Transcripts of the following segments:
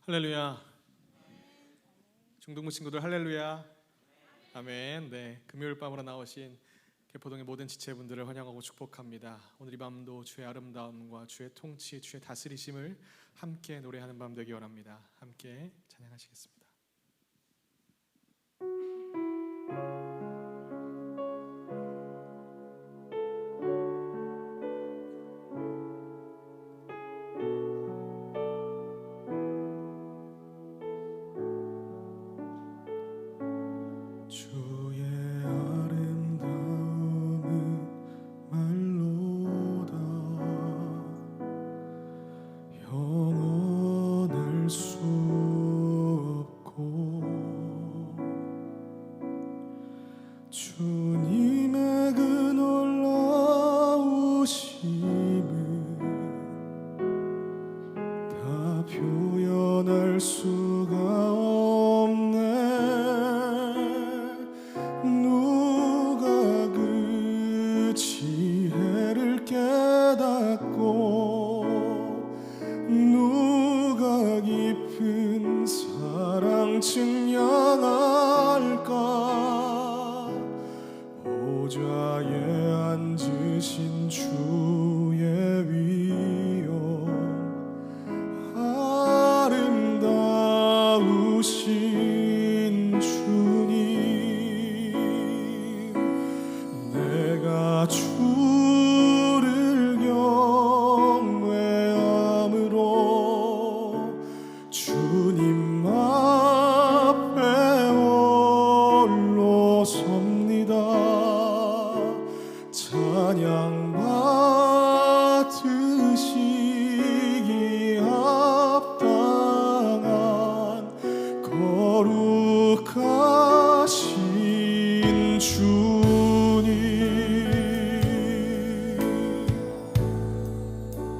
할렐루야. 중동부 친구들 할렐루야. 아멘. 네, 금요일 밤으로 나오신 개포동의 모든 지체분들을 환영하고 축복합니다. 오늘 이 밤도 주의 아름다움과 주의 통치, 주의 다스리심을 함께 노래하는 밤 되기 원합니다. 함께 찬양하시겠습니다. 주의 아름다움은 말로다 영원할 수 없고 주님의 그 놀라우심은 다 표현할 수가 없네. 누가 그 지혜를 깨닫고 누가 깊은 사랑 증명할까. 보좌에 앉으신 주의 위엄 아름다우신 주님, 내가 주를 경외함으로 주님 앞에 홀로 섭니다. 찬양 받으시기 합당한 거룩하신 주님.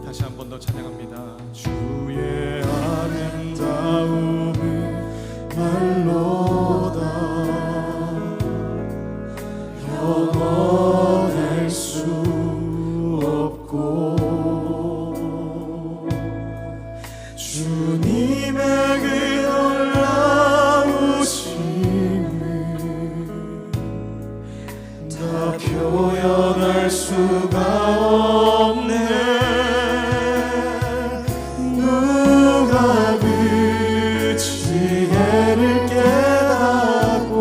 다시 한 번 더 찬양합니다. 주의 아름다움은 말로다 영원할 수 없고 주님의 그 놀라우심은 다 표현할 수가 없네. 누가 그 지혜를 깨닫고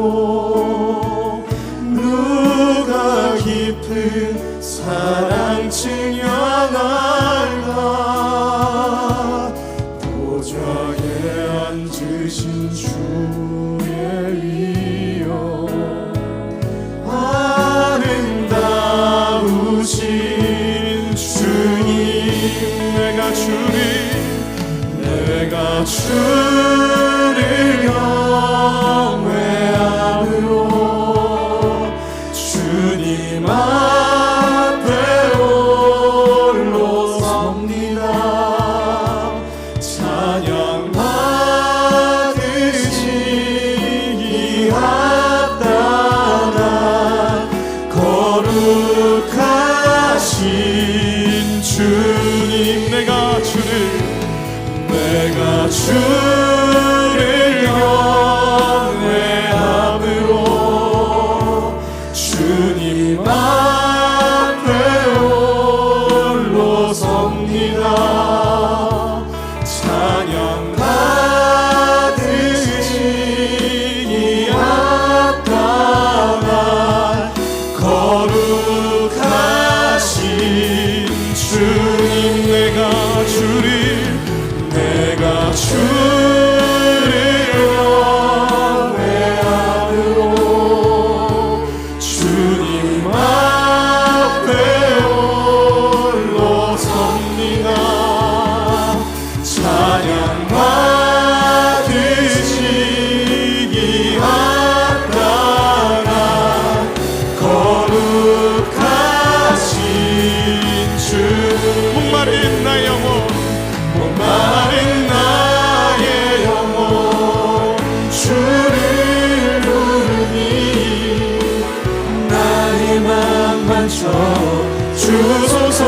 누가 깊은 사랑 증명할까. 보좌에 앉으신 주의 위엄 아름다우신 주님, 내가 주를 경외함으로 주님 앞에 홀로 섭니다. 찬양 받으시기 합당한 거룩하신 주님, 내가 주를 경외함으로 주님 앞에 홀로 섭니다. 찬양 받으시기 합당한 거룩하신 주님, 내가 주를 경외함으로 주님 앞에 홀로 섭니다. 찬양 받으시기 합당한 거룩하신 주. 목마른 나의 영혼, 목마른 나의 영혼 주를 부르니 나의 맘 만져 주소서.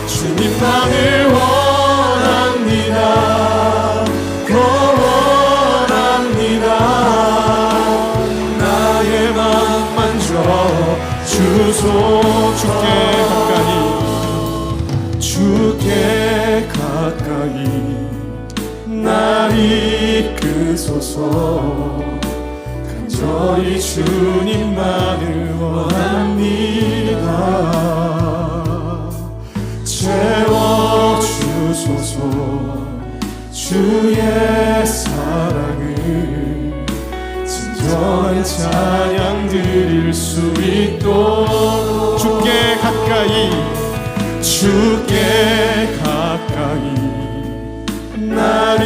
주님 나를 원하니 주께 가까이 날 이끄소서. 간절히 주님만을 원합니다. 채워주소서. 주의 사랑을 진정한 찬양 드릴 수 있도록 주께 가까이 날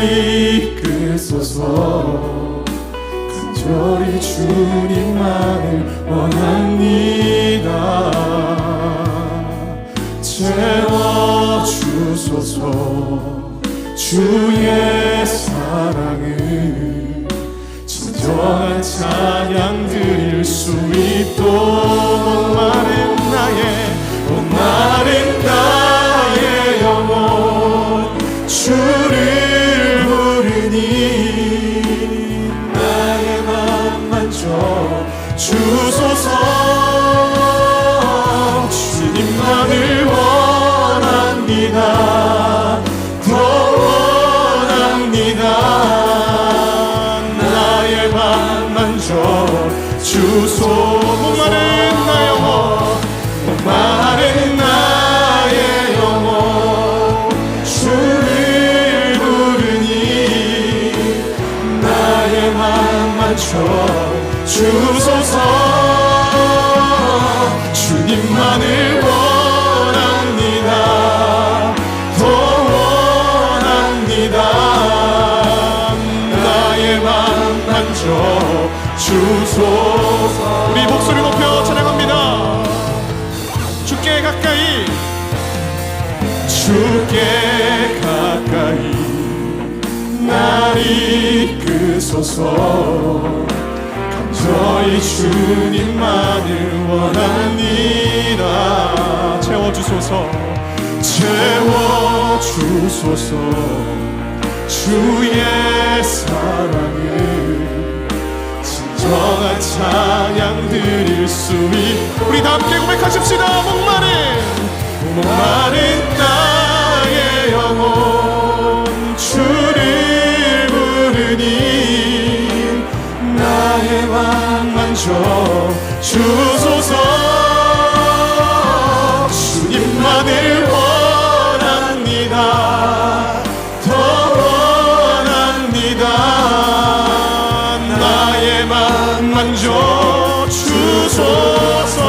이끄소서. 간절히 주님만을 원합니다. 채워주소서. 주의 사랑을 진정한 찬양 드릴 수 있도록 목마른 나의 영혼 주를 부르니 나의 맘 만져 주소서. 주님만을 원합니다. 더 원합니다. 나의 맘 만져 주소. 목마른 나의 영혼 주를 부르니 나의 맘 만져 주소서. 주님만을 원합니다. 더 원합니다. 나의 맘 만져 주소서. 우리 목소리 높여 찬양합니다. 주께 가까이 날 이끄소서. 간절히 주님만을 원합니다. 채워주소서. 주의 사랑을 진정한 찬양 드릴 수 있도록 우리 다 함께 고백하십시다. 목마른 나의 영혼 주를 부르니 나의 맘 만져 주소서. 주님만을 원합니다. 더 원합니다. 나의 맘 만져 주소서.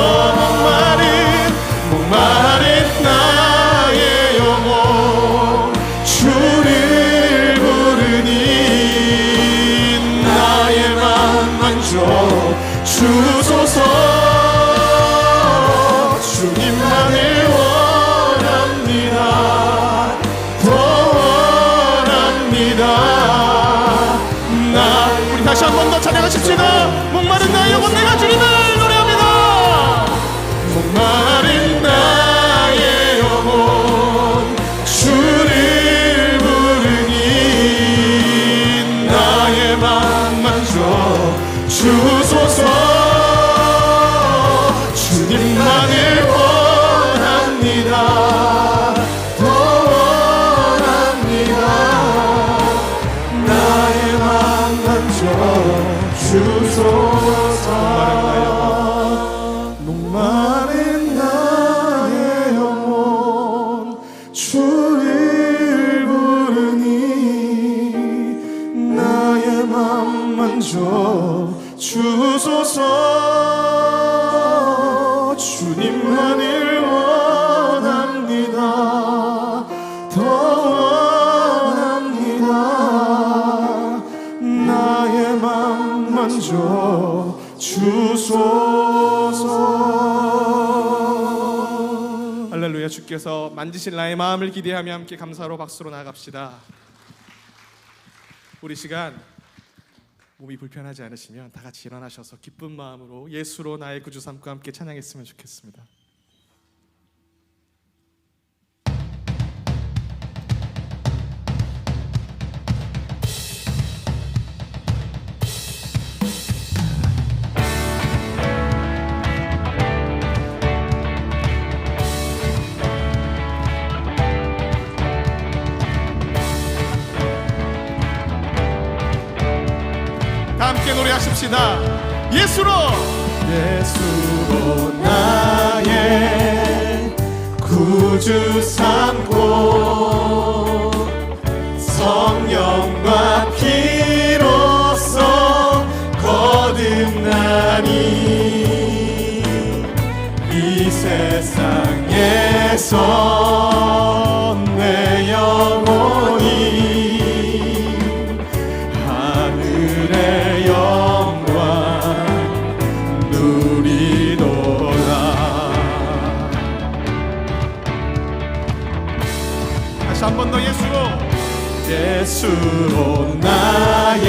목마른 나의 영혼 주를 부르니 나의 맘 만져 주소서. 주님만을 원합니다. 더 원합니다. 우리 다시 한 번 더 찬양하십시다. 목마른 나의 영혼 내가 주님을 노래합니다. 목마른 나의 영혼 주를 부르니 나의 맘 만져 주소서. 주님만을 원합니다. 더 원합니다. 나의 맘 만져 주소서. 목마른 나의 영혼 주를 부르니 나의 맘 만져 주소서. 주님만을 원합니다. 더 원합니다. 나의 맘 만져 주소서. 할렐루야. 주께서 만지실 나의 마음을 기대하며 함께 감사로 박수로 나아갑시다. 우리 시간 몸이 불편하지 않으시면 다 같이 일어나셔서 기쁜 마음으로 예수로 나의 구주 삼고 함께 찬양했으면 좋겠습니다. 함께 노래하십시다. 예수로 나의 구주 삼고 성령과 피로써 거듭나니 이 세상에서 내 영혼이 하늘의 영광 누리도다. 다시 한 번 더 예수로 나의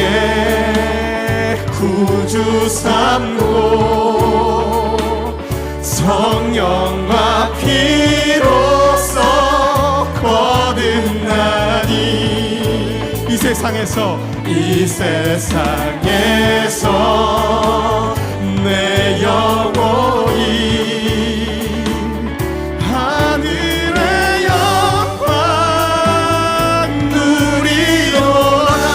구주 삼고 성령과 피로써 거듭나니 이 세상에서 내 영혼이 하늘의 영광 누리도다.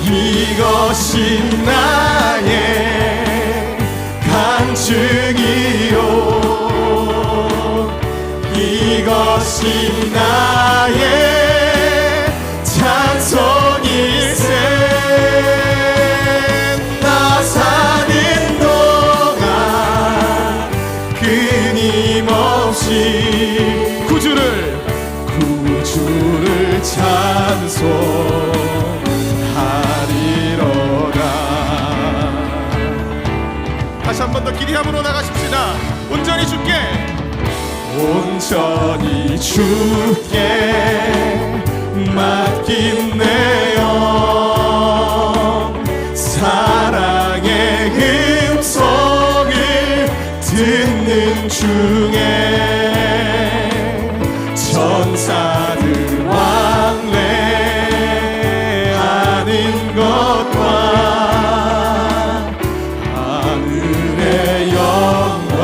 이것이 나의 간증이요 이것이 나의 찬송일세. 나 사는 동안 끊임없이 구주를 찬송하리로다. 다시 한 번 더 기리함으로 나가십시다. 온전히 주께 맡긴 내 영 사랑의 음성을 듣는 중에 천사들 왕래하는 것과 하늘의 영광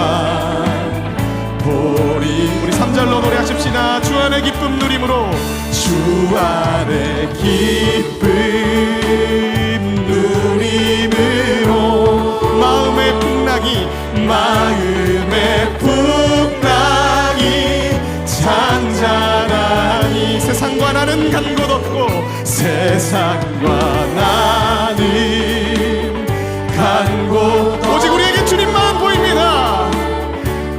보리. 우리 3절로 노래하십시다. 주 안의 기쁨 누림으로 주 안의 기쁨 누림으로 마음의 풍랑이 잔잔하니 세상과 나는 간 곳 없고 오직 우리에게 주님만 보입니다.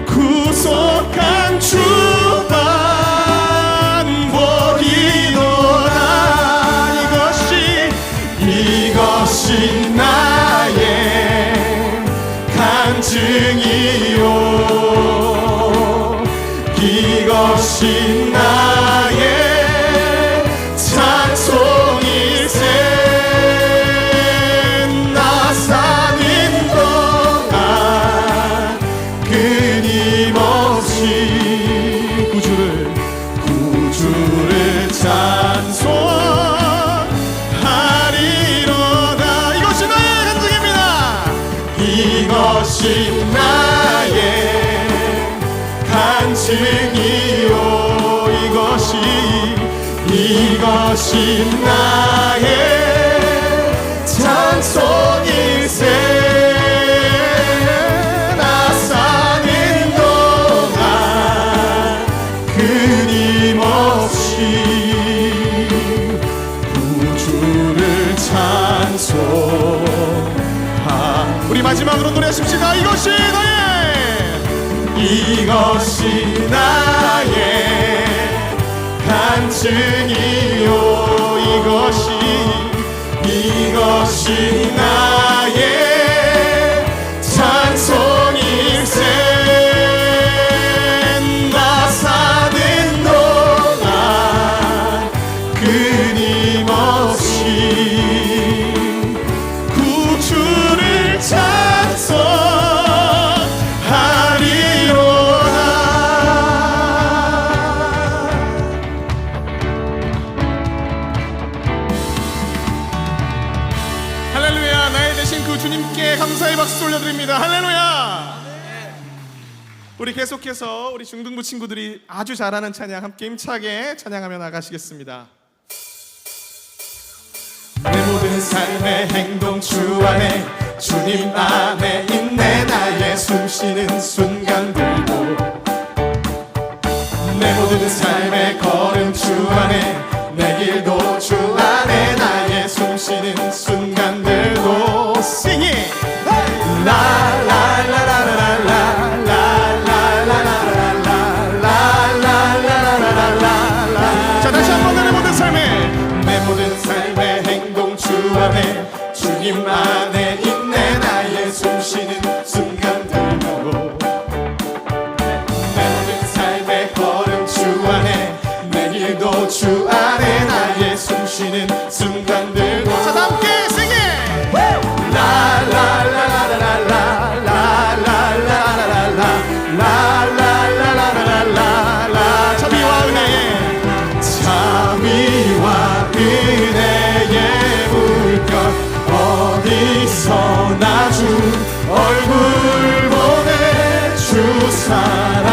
구속한 주만 보이노라. 이것이 나의 간증이요 이것이 나의 찬송일세. 나 사는 동안 끊임없이 구주를 찬송하리로다. 이것이 나의 간증입니다. 이것이 나의 간증이요 이것이 나의 찬송일세. 나 사는 동안 끊임없이 구주를 찬송하. 우리 마지막으로 노래하십시다. 이것이 나의 간증이요 이것이 나의 찬송일세. 나 사는 동안 끊임없이 구주를 찬송하리로다. 할렐루야. 나의 대신 그 주님께 감사의 박수 올려드립니다. 할렐루야. 우리 계속해서 우리 중등부 친구들이 아주 잘하는 찬양 함께 힘차게 찬양하며 나가시겠습니다. 내 모든 삶의 행동 주 안에 주님 안에 있네. 나의 숨쉬는 순간들도 내 모든 삶의 걸음 주 안에 내 길도 주 안에 나의 숨쉬는 순간들도 Sing it! 자 다시 한번 내 모든 삶의 행동 주 안에 주님 안에 있네. 나의 숨쉬는 순간들도 내 모든 삶의 걸음 주 안에 내 길도 주 안에 나의 숨쉬는 순간들도 자 다 함께 sing it! 자비와 은혜의 물결 어디서나 주 얼굴 보내 주 사랑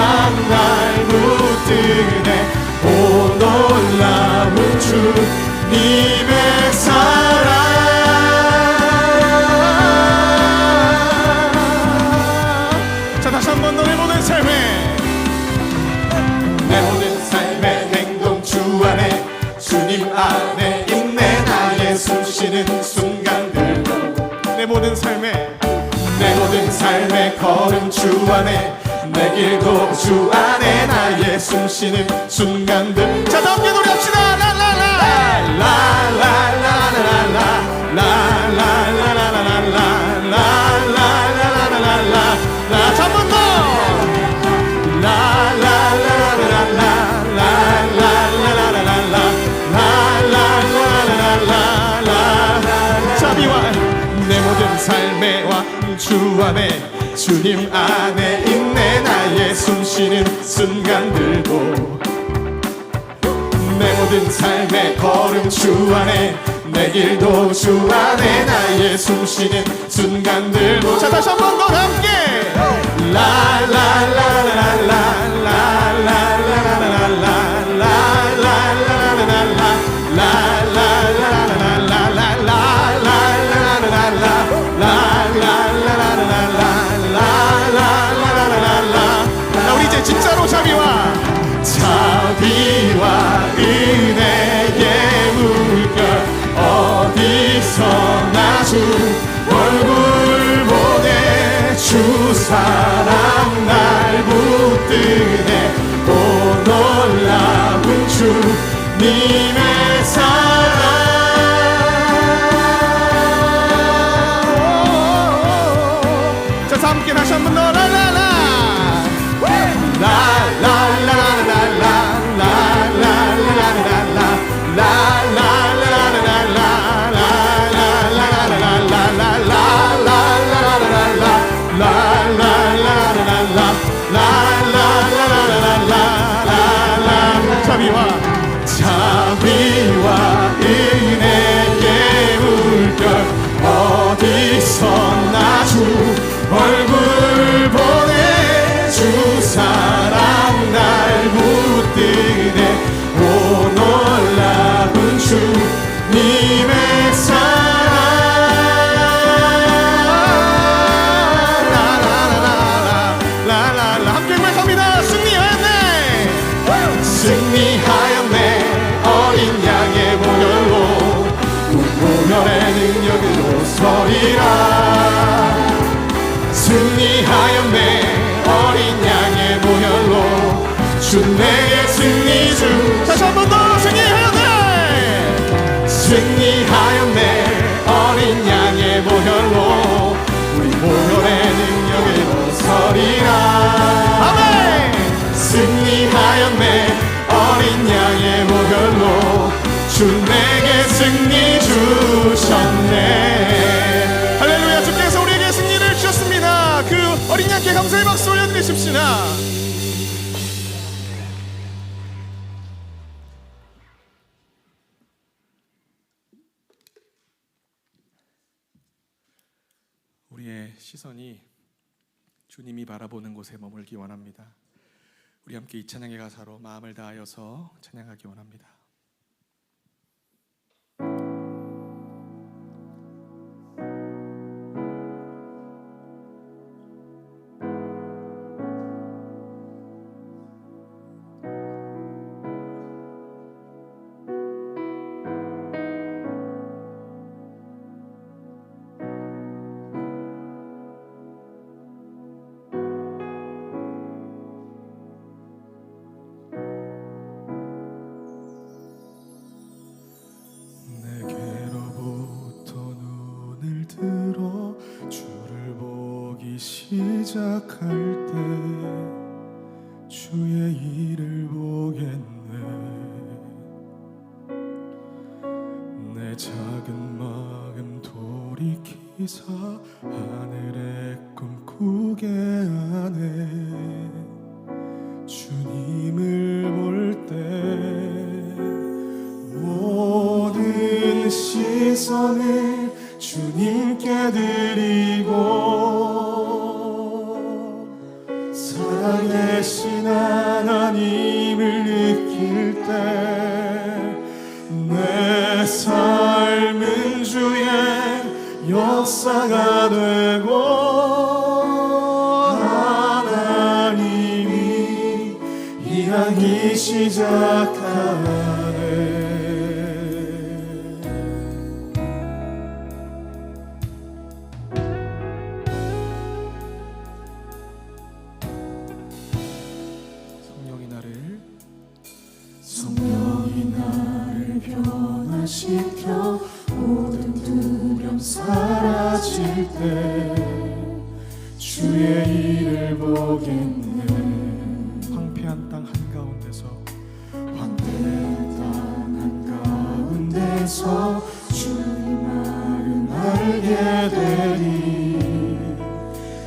날 붙드네. 오 놀라운 주님의 사랑. 자 다시 한번 너의 모든 삶의 행동 주 안에 주님 안에 있네. 나의 숨쉬는 순간들도 내 모든 삶의 걸음 주 안에 내 길도 주 안에 나의 숨쉬는 순간들. 자 다 함께 노래합시다. 자 한 번 더. 자비와 내 모든 삶의 왕 주 안에 주님 안에 있네. 나의 숨쉬는 순간들도 내 모든 삶의 걸음 주 안에 내 길도 주 안에 나의 숨쉬는 순간들도 자 다시 한 번 더 함께 우리 이제 진짜로 자비와 은혜의 물결 어디서나 주 얼굴 보내 주 사랑 날 붙드네. 오 놀라운 주님의 사랑. 자 함께 다시 한 번 더 자비와 은혜의 물결 어디서나 주 얼굴 보내 주 사랑 날 붙드네. 오 놀라운 주님의 사랑. 함께 고백합니다. 승리하였네. 어린 양의 보혈로 보혈의 능력으로 서리라. 승리하였네. 어린 양의 보혈로 주 내게 승리 주. 다시 한 번 더 승리하였네. 승리하였네. 어린 양의 보혈로 우리 보혈의 능력으로 서리라. 아멘. 승리하였네. 어린 양의 보혈로 주 내게 승리 주셨네. 할렐루야. 주께서 우리에게 승리를 주셨습니다. 그 어린 양께 감사의 박수 올려드리십시다. 우리의 시선이 주님이 바라보는 곳에 머물기 원합니다. 우리 함께 이 찬양의 가사로 마음을 다하여서 찬양하기 원합니다. 시작할 때 주의 일을 보겠네. 내 작은 마음 돌이키사 하늘의 꿈꾸게 하네. 주님을 볼 때 모든 시선을 주님께 드리고 살아계신 하나님을 느낄 때 내 삶은 주의 역사가 되고 하나님이 일하기 시작하네. 성령이 나를 변화시켜 모든 두려움 사라질 때 주의 일을 보겠네. 황폐한 땅 한가운데서 주님 말을 알게 되리.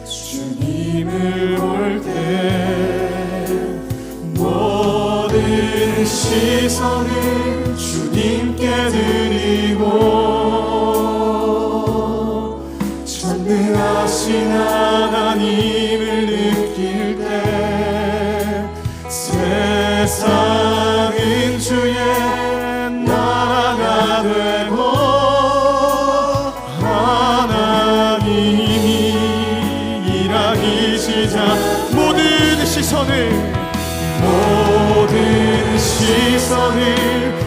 주님을 볼 때 모든 시선을 주님께 드리고 전능하신 하나님을 느낄 때 세상은 주의 나라가 되고 하나님이 일하기 시작. 모든 시선을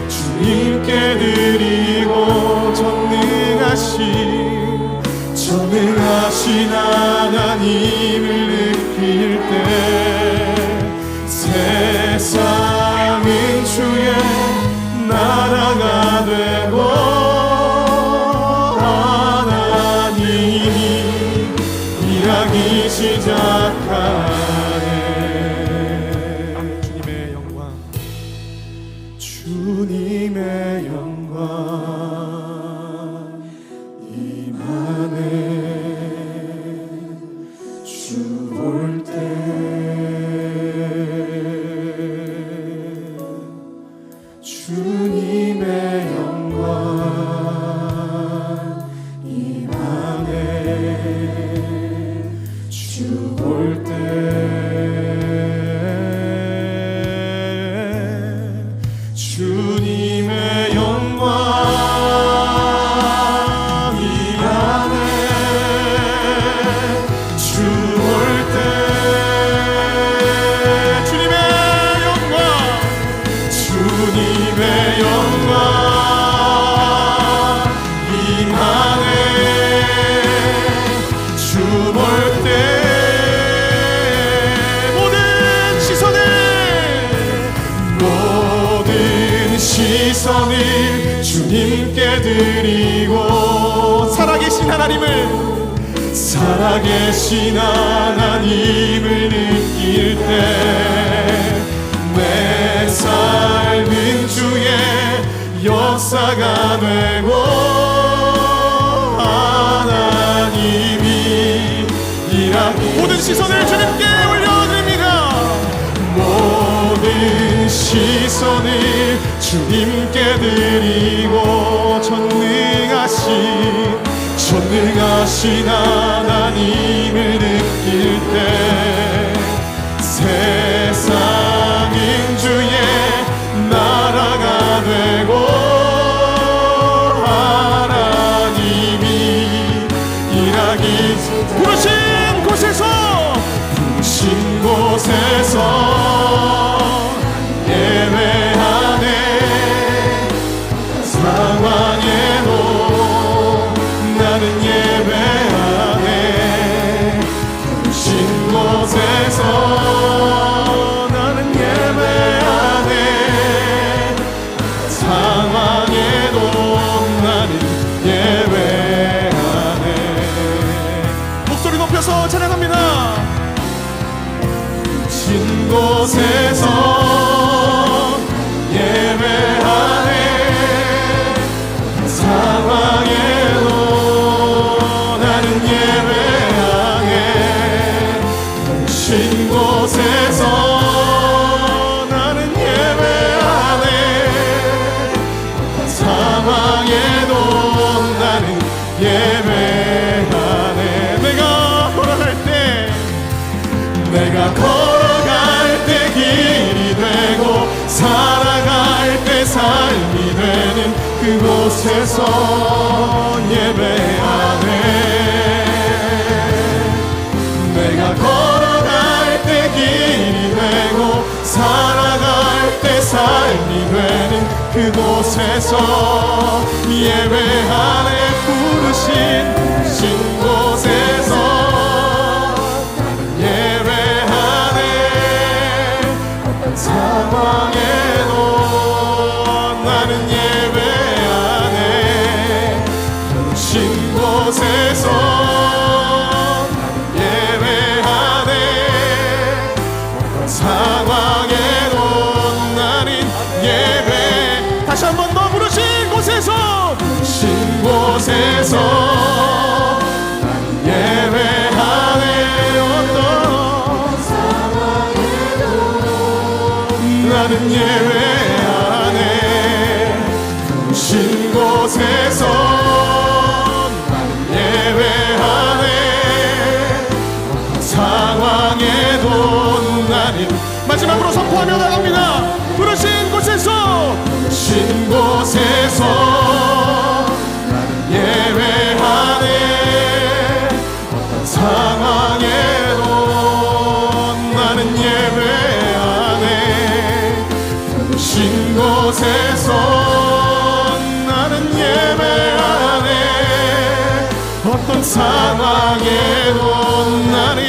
주님께 드리고 전능하신 하나님을 느낄 때 세상은 주의 나라가 되고 하나님이 일하기 시작하네. 주님의 영광 임하네. 주 볼 때 주님의 영광 임하네. 주 볼 때 주님의 영광 임하네. 주 볼 때 주님의 영광 임하네. 주 볼 때 시선을 주님께 드리고 살아계신 하나님을 느낄 때 내 삶은 주의 역사가 되고 하나님이 일하기. 모든 시선을 주님께 올려드립니다. 모든 시선을 주님께 드리고 전능하신 하나님을 느낄 때 세상은 주의 나라가 되고 하나님이 일하기. 부르신 곳에서 예배하네. 상황에도 나는 예배하네. 그곳에서 예배하네. 내가 걸어갈 때 길이 되고 살아갈 때 삶이 되는 그곳에서 예배하네. 부르신 곳에서 예배하네. 어떤 상황에도 나는 예배하네. 부르신 곳에서 예배하네. 어떤 상황에도 나는 예배. 다시 한 번 더 부르신 곳에서 나는 예배하네. 어떤 상황에도 나는 예배하네. 부르신 곳에서 나는 예배하네. 어떤 상황에도 나는 마지막으로 선포하며 나갑니다. 부르신 곳에서 나는 예배하네. 어떤 상황에도 나는 예배하네. 부르신 곳에서 나는 예배하네. 어떤 상황에도 나는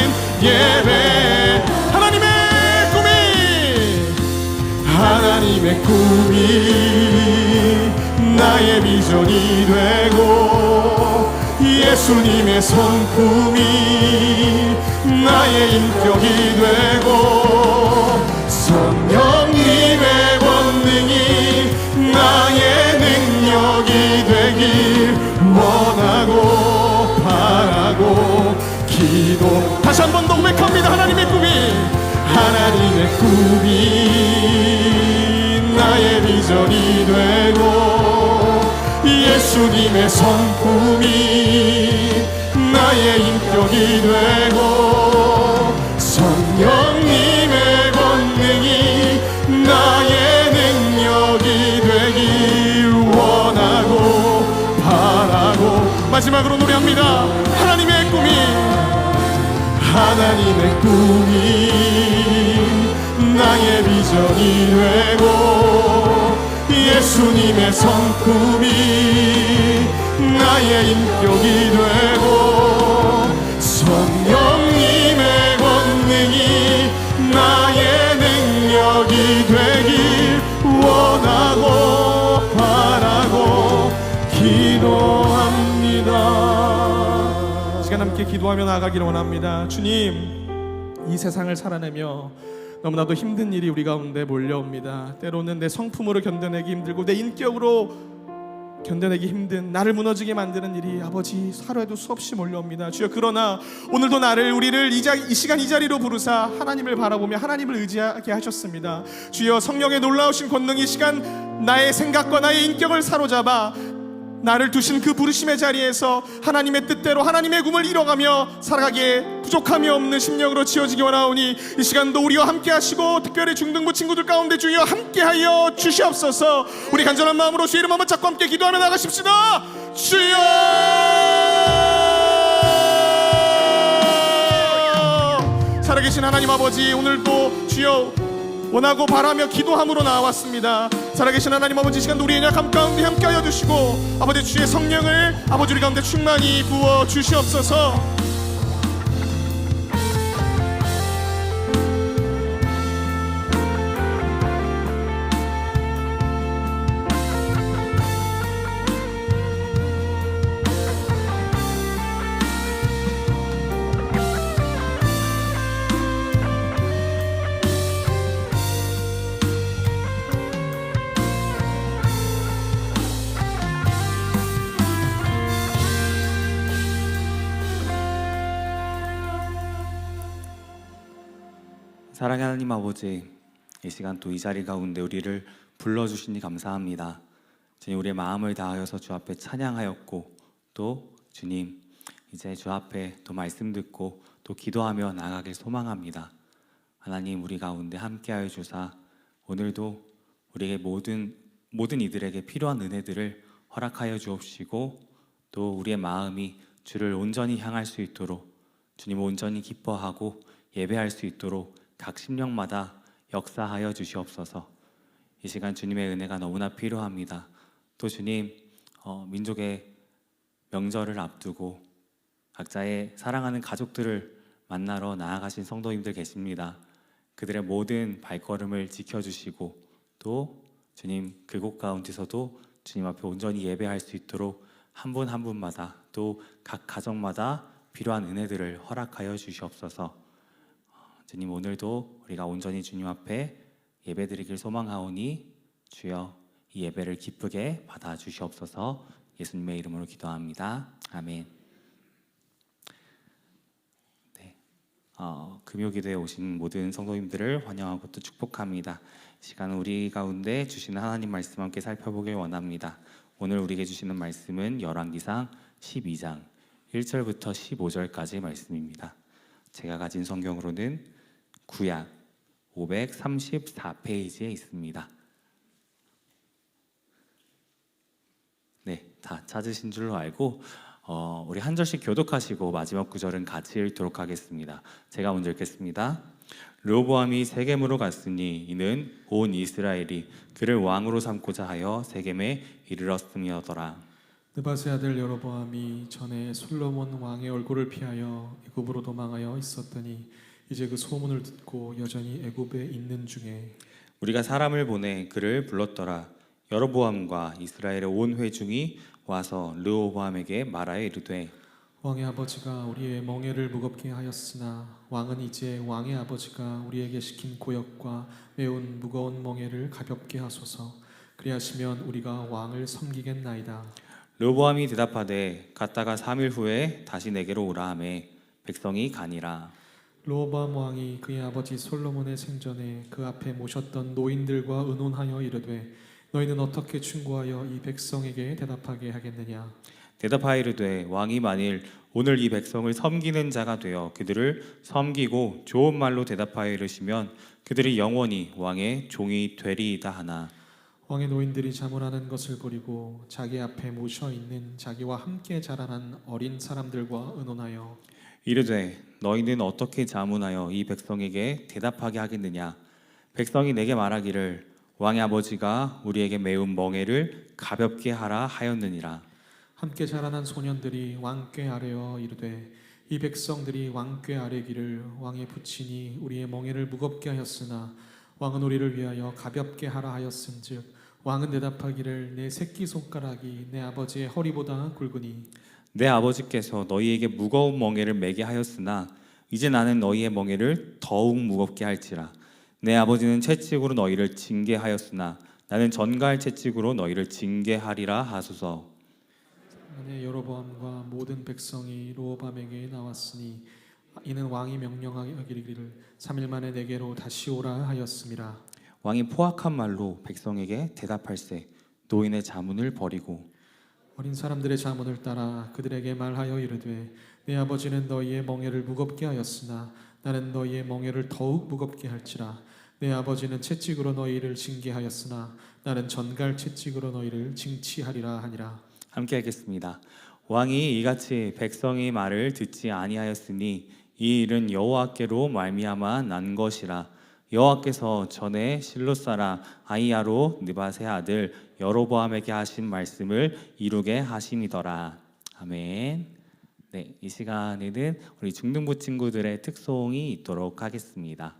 예배. 하나님의 꿈이 나의 비전이 되고 예수님의 성품이 나의 인격이 되고 성령님의 권능이 나의 능력이 되길 원하고 바라고 기도. 다시 한 번 더 고백합니다. 하나님의 꿈이 나의 비전이 되고 예수님의 성품이 나의 인격이 되고 성령님의 권능이 나의 능력이 되길 원하고 바라고. 마지막으로 노래합니다. 하나님의 꿈이 나의 비전이 되고 예수님의 성품이 나의 인격이 되고 성령님의 권능이 나의 능력이 되길 원하고 바라고 기도합니다. 시간 함께 기도하며 나아가기를 원합니다. 주님, 이 세상을 살아내며 너무나도 힘든 일이 우리 가운데 몰려옵니다. 때로는 내 성품으로 견뎌내기 힘들고 내 인격으로 견뎌내기 힘든, 나를 무너지게 만드는 일이 아버지 하루에도 수없이 몰려옵니다. 주여, 그러나 오늘도 우리를 이 시간 이 자리로 부르사 하나님을 바라보며 하나님을 의지하게 하셨습니다. 주여, 성령의 놀라우신 권능이 이 시간 나의 생각과 나의 인격을 사로잡아 나를 두신 그 부르심의 자리에서 하나님의 뜻대로 하나님의 꿈을 이뤄가며 살아가기에 부족함이 없는 심령으로 지어지기 원하오니 이 시간도 우리와 함께 하시고 특별히 중등부 친구들 가운데 주여 함께하여 주시옵소서. 우리 간절한 마음으로 주의 이름 한번 잡고 함께 기도하며 나가십시다. 주여, 살아계신 하나님 아버지, 오늘도 주여 원하고 바라며 기도함으로 나왔습니다. 살아계신 하나님 아버지, 시간도 우리의 약함 가운데 함께하여 주시고 아버지 주의 성령을 아버지 우리 가운데 충만히 부어 주시옵소서. 사랑하는 하나님 아버지, 이 시간 또 이 자리 가운데 우리를 불러주시니 감사합니다. 주님, 우리의 마음을 다하여서 주 앞에 찬양하였고 또 주님, 이제 주 앞에 또 말씀 듣고 또 기도하며 나아가길 소망합니다. 하나님, 우리 가운데 함께하여 주사 오늘도 우리에게 모든 모든 이들에게 필요한 은혜들을 허락하여 주옵시고 또 우리의 마음이 주를 온전히 향할 수 있도록 주님을 온전히 기뻐하고 예배할 수 있도록 각 심령마다 역사하여 주시옵소서. 이 시간 주님의 은혜가 너무나 필요합니다. 또 주님 민족의 명절을 앞두고 각자의 사랑하는 가족들을 만나러 나아가신 성도님들 계십니다. 그들의 모든 발걸음을 지켜주시고 또 주님 그곳 가운데서도 주님 앞에 온전히 예배할 수 있도록 한 분 한 분마다 또 각 가정마다 필요한 은혜들을 허락하여 주시옵소서. 주님 오늘도 우리가 온전히 주님 앞에 예배드리길 소망하오니 주여 이 예배를 기쁘게 받아 주시옵소서. 예수님의 이름으로 기도합니다. 아멘. 네, 금요기도에 오신 모든 성도님들을 환영하고 또 축복합니다. 이 시간 우리 가운데 주시는 하나님 말씀 함께 살펴보길 원합니다. 오늘 우리에게 주시는 말씀은 열왕기상 12장 1절부터 15절까지의 말씀입니다. 제가 가진 성경으로는 구약 534페이지에 있습니다. 네, 다 찾으신 줄로 알고 우리 한 절씩 교독하시고 마지막 구절은 같이 읽도록 하겠습니다. 제가 먼저 읽겠습니다. 르호보암이 세겜으로 갔으니 이는 온 이스라엘이 그를 왕으로 삼고자 하여 세겜에 이르렀음이더라. 느바세 아들 여로보암이 전에 솔로몬 왕의 얼굴을 피하여 애굽으로 도망하여 있었더니 이제 그 소문을 듣고 여전히 애굽에 있는 중에 우리가 사람을 보내 그를 불렀더라. 여로보암과 이스라엘의 온 회중이 와서 르호보암에게 말하여 이르되 왕의 아버지가 우리의 멍에를 무겁게 하였으나 왕은 이제 왕의 아버지가 우리에게 시킨 고역과 매운 무거운 멍에를 가볍게 하소서. 그리하시면 우리가 왕을 섬기겠나이다. 르호보암이 대답하되 갔다가 3일 후에 다시 내게로 오라 하매 백성이 가니라. 르호보암 왕이 그의 아버지 솔로몬의 생전에 그 앞에 모셨던 노인들과 의논하여 이르되 너희는 어떻게 충고하여 이 백성에게 대답하게 하겠느냐. 대답하여 이르되 왕이 만일 오늘 이 백성을 섬기는 자가 되어 그들을 섬기고 좋은 말로 대답하여 이르시면 그들이 영원히 왕의 종이 되리이다 하나. 왕의 노인들이 자문하는 것을 버리고 자기 앞에 모셔 있는 자기와 함께 자라난 어린 사람들과 의논하여 이르되 너희는 어떻게 자문하여 이 백성에게 대답하게 하겠느냐. 백성이 내게 말하기를 왕의 아버지가 우리에게 매운 멍에를 가볍게 하라 하였느니라. 함께 자라난 소년들이 왕께 아뢰어 이르되 이 백성들이 왕께 아뢰기를 왕의 부친이 우리의 멍에를 무겁게 하였으나 왕은 우리를 위하여 가볍게 하라 하였은즉 왕은 대답하기를 내 새끼손가락이 내 아버지의 허리보다 굵으니 내 아버지께서 너희에게 무거운 멍에를 매게 하였으나 이제 나는 너희의 멍에를 더욱 무겁게 할지라. 내 아버지는 채찍으로 너희를 징계하였으나 나는 전갈 채찍으로 너희를 징계하리라 하소서. 만에 여로보암과 모든 백성이 르호보암에게 나왔으니 이는 왕이 명령하기를 3일 만에 내게로 다시 오라 하였음이라. 왕이 포악한 말로 백성에게 대답할세 노인의 자문을 버리고 어린 사람들의 자문을 따라 그들에게 말하여 이르되 내 아버지는 너희의 멍에를 무겁게 하였으나 나는 너희의 멍에를 더욱 무겁게 할지라. 내 아버지는 채찍으로 너희를 징계하였으나 나는 전갈 채찍으로 너희를 징치하리라 하니라. 함께 하겠습니다. 왕이 이같이 백성의 말을 듣지 아니하였으니 이 일은 여호와께로 말미암아 난 것이라. 여호와께서 전에 실로 사람 아히야로 느바세 아들 여로보암에게 하신 말씀을 이루게 하심이더라. 아멘. 네, 이 시간에는 우리 중등부 친구들의 특송이 있도록 하겠습니다.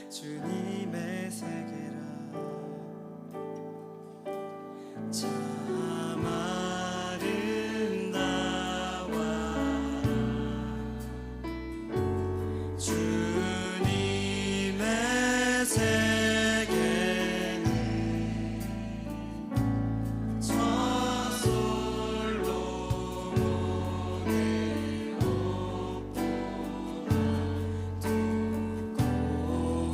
주님의 세계라. 참 아름다워라. 주님의 세계는 저솔로몬의 옷보다 두꺼운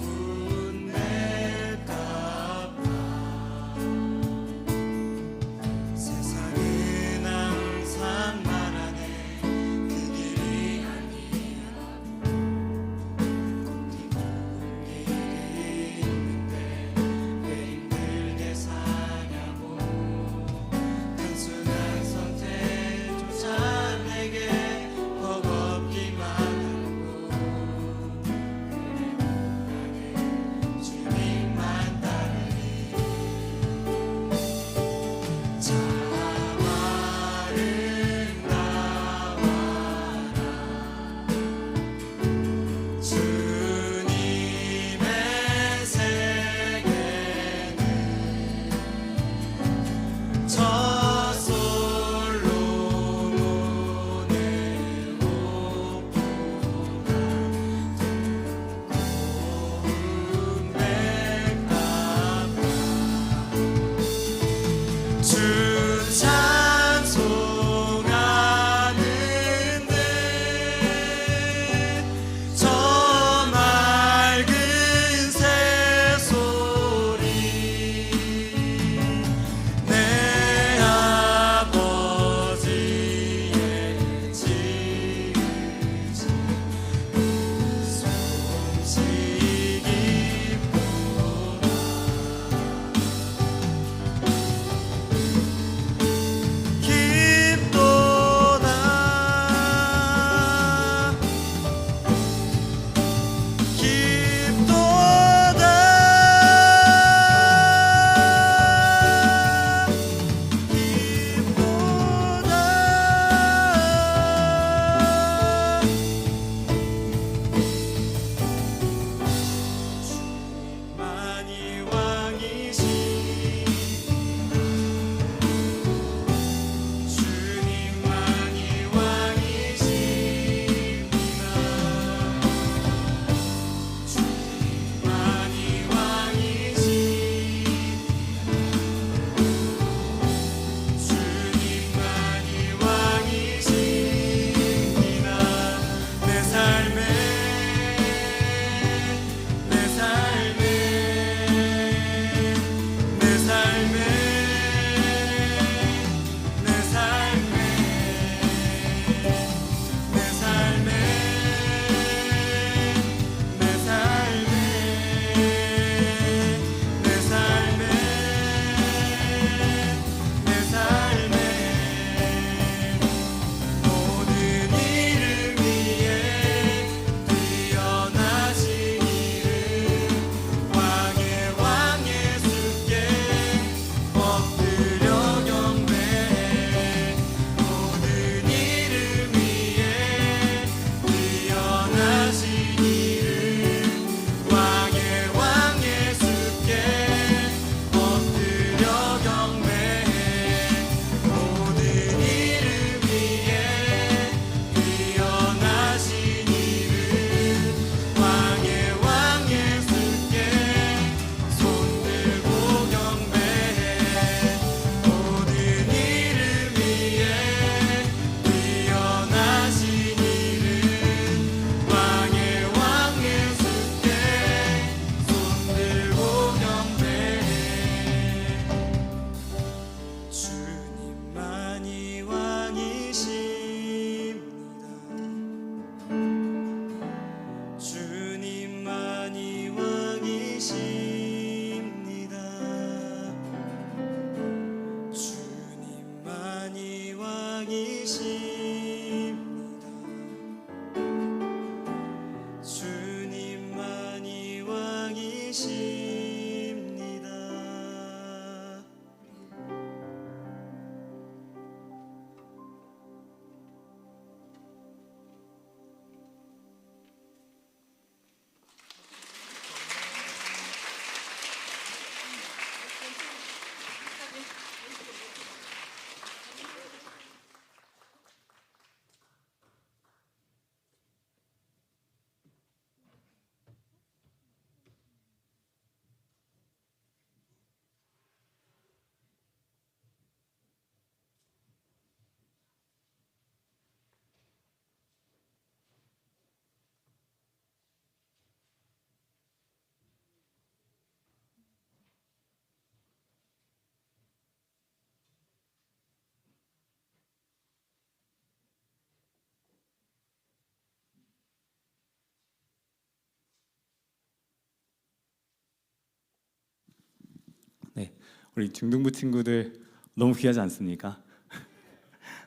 우리 중등부 친구들 너무 귀하지 않습니까?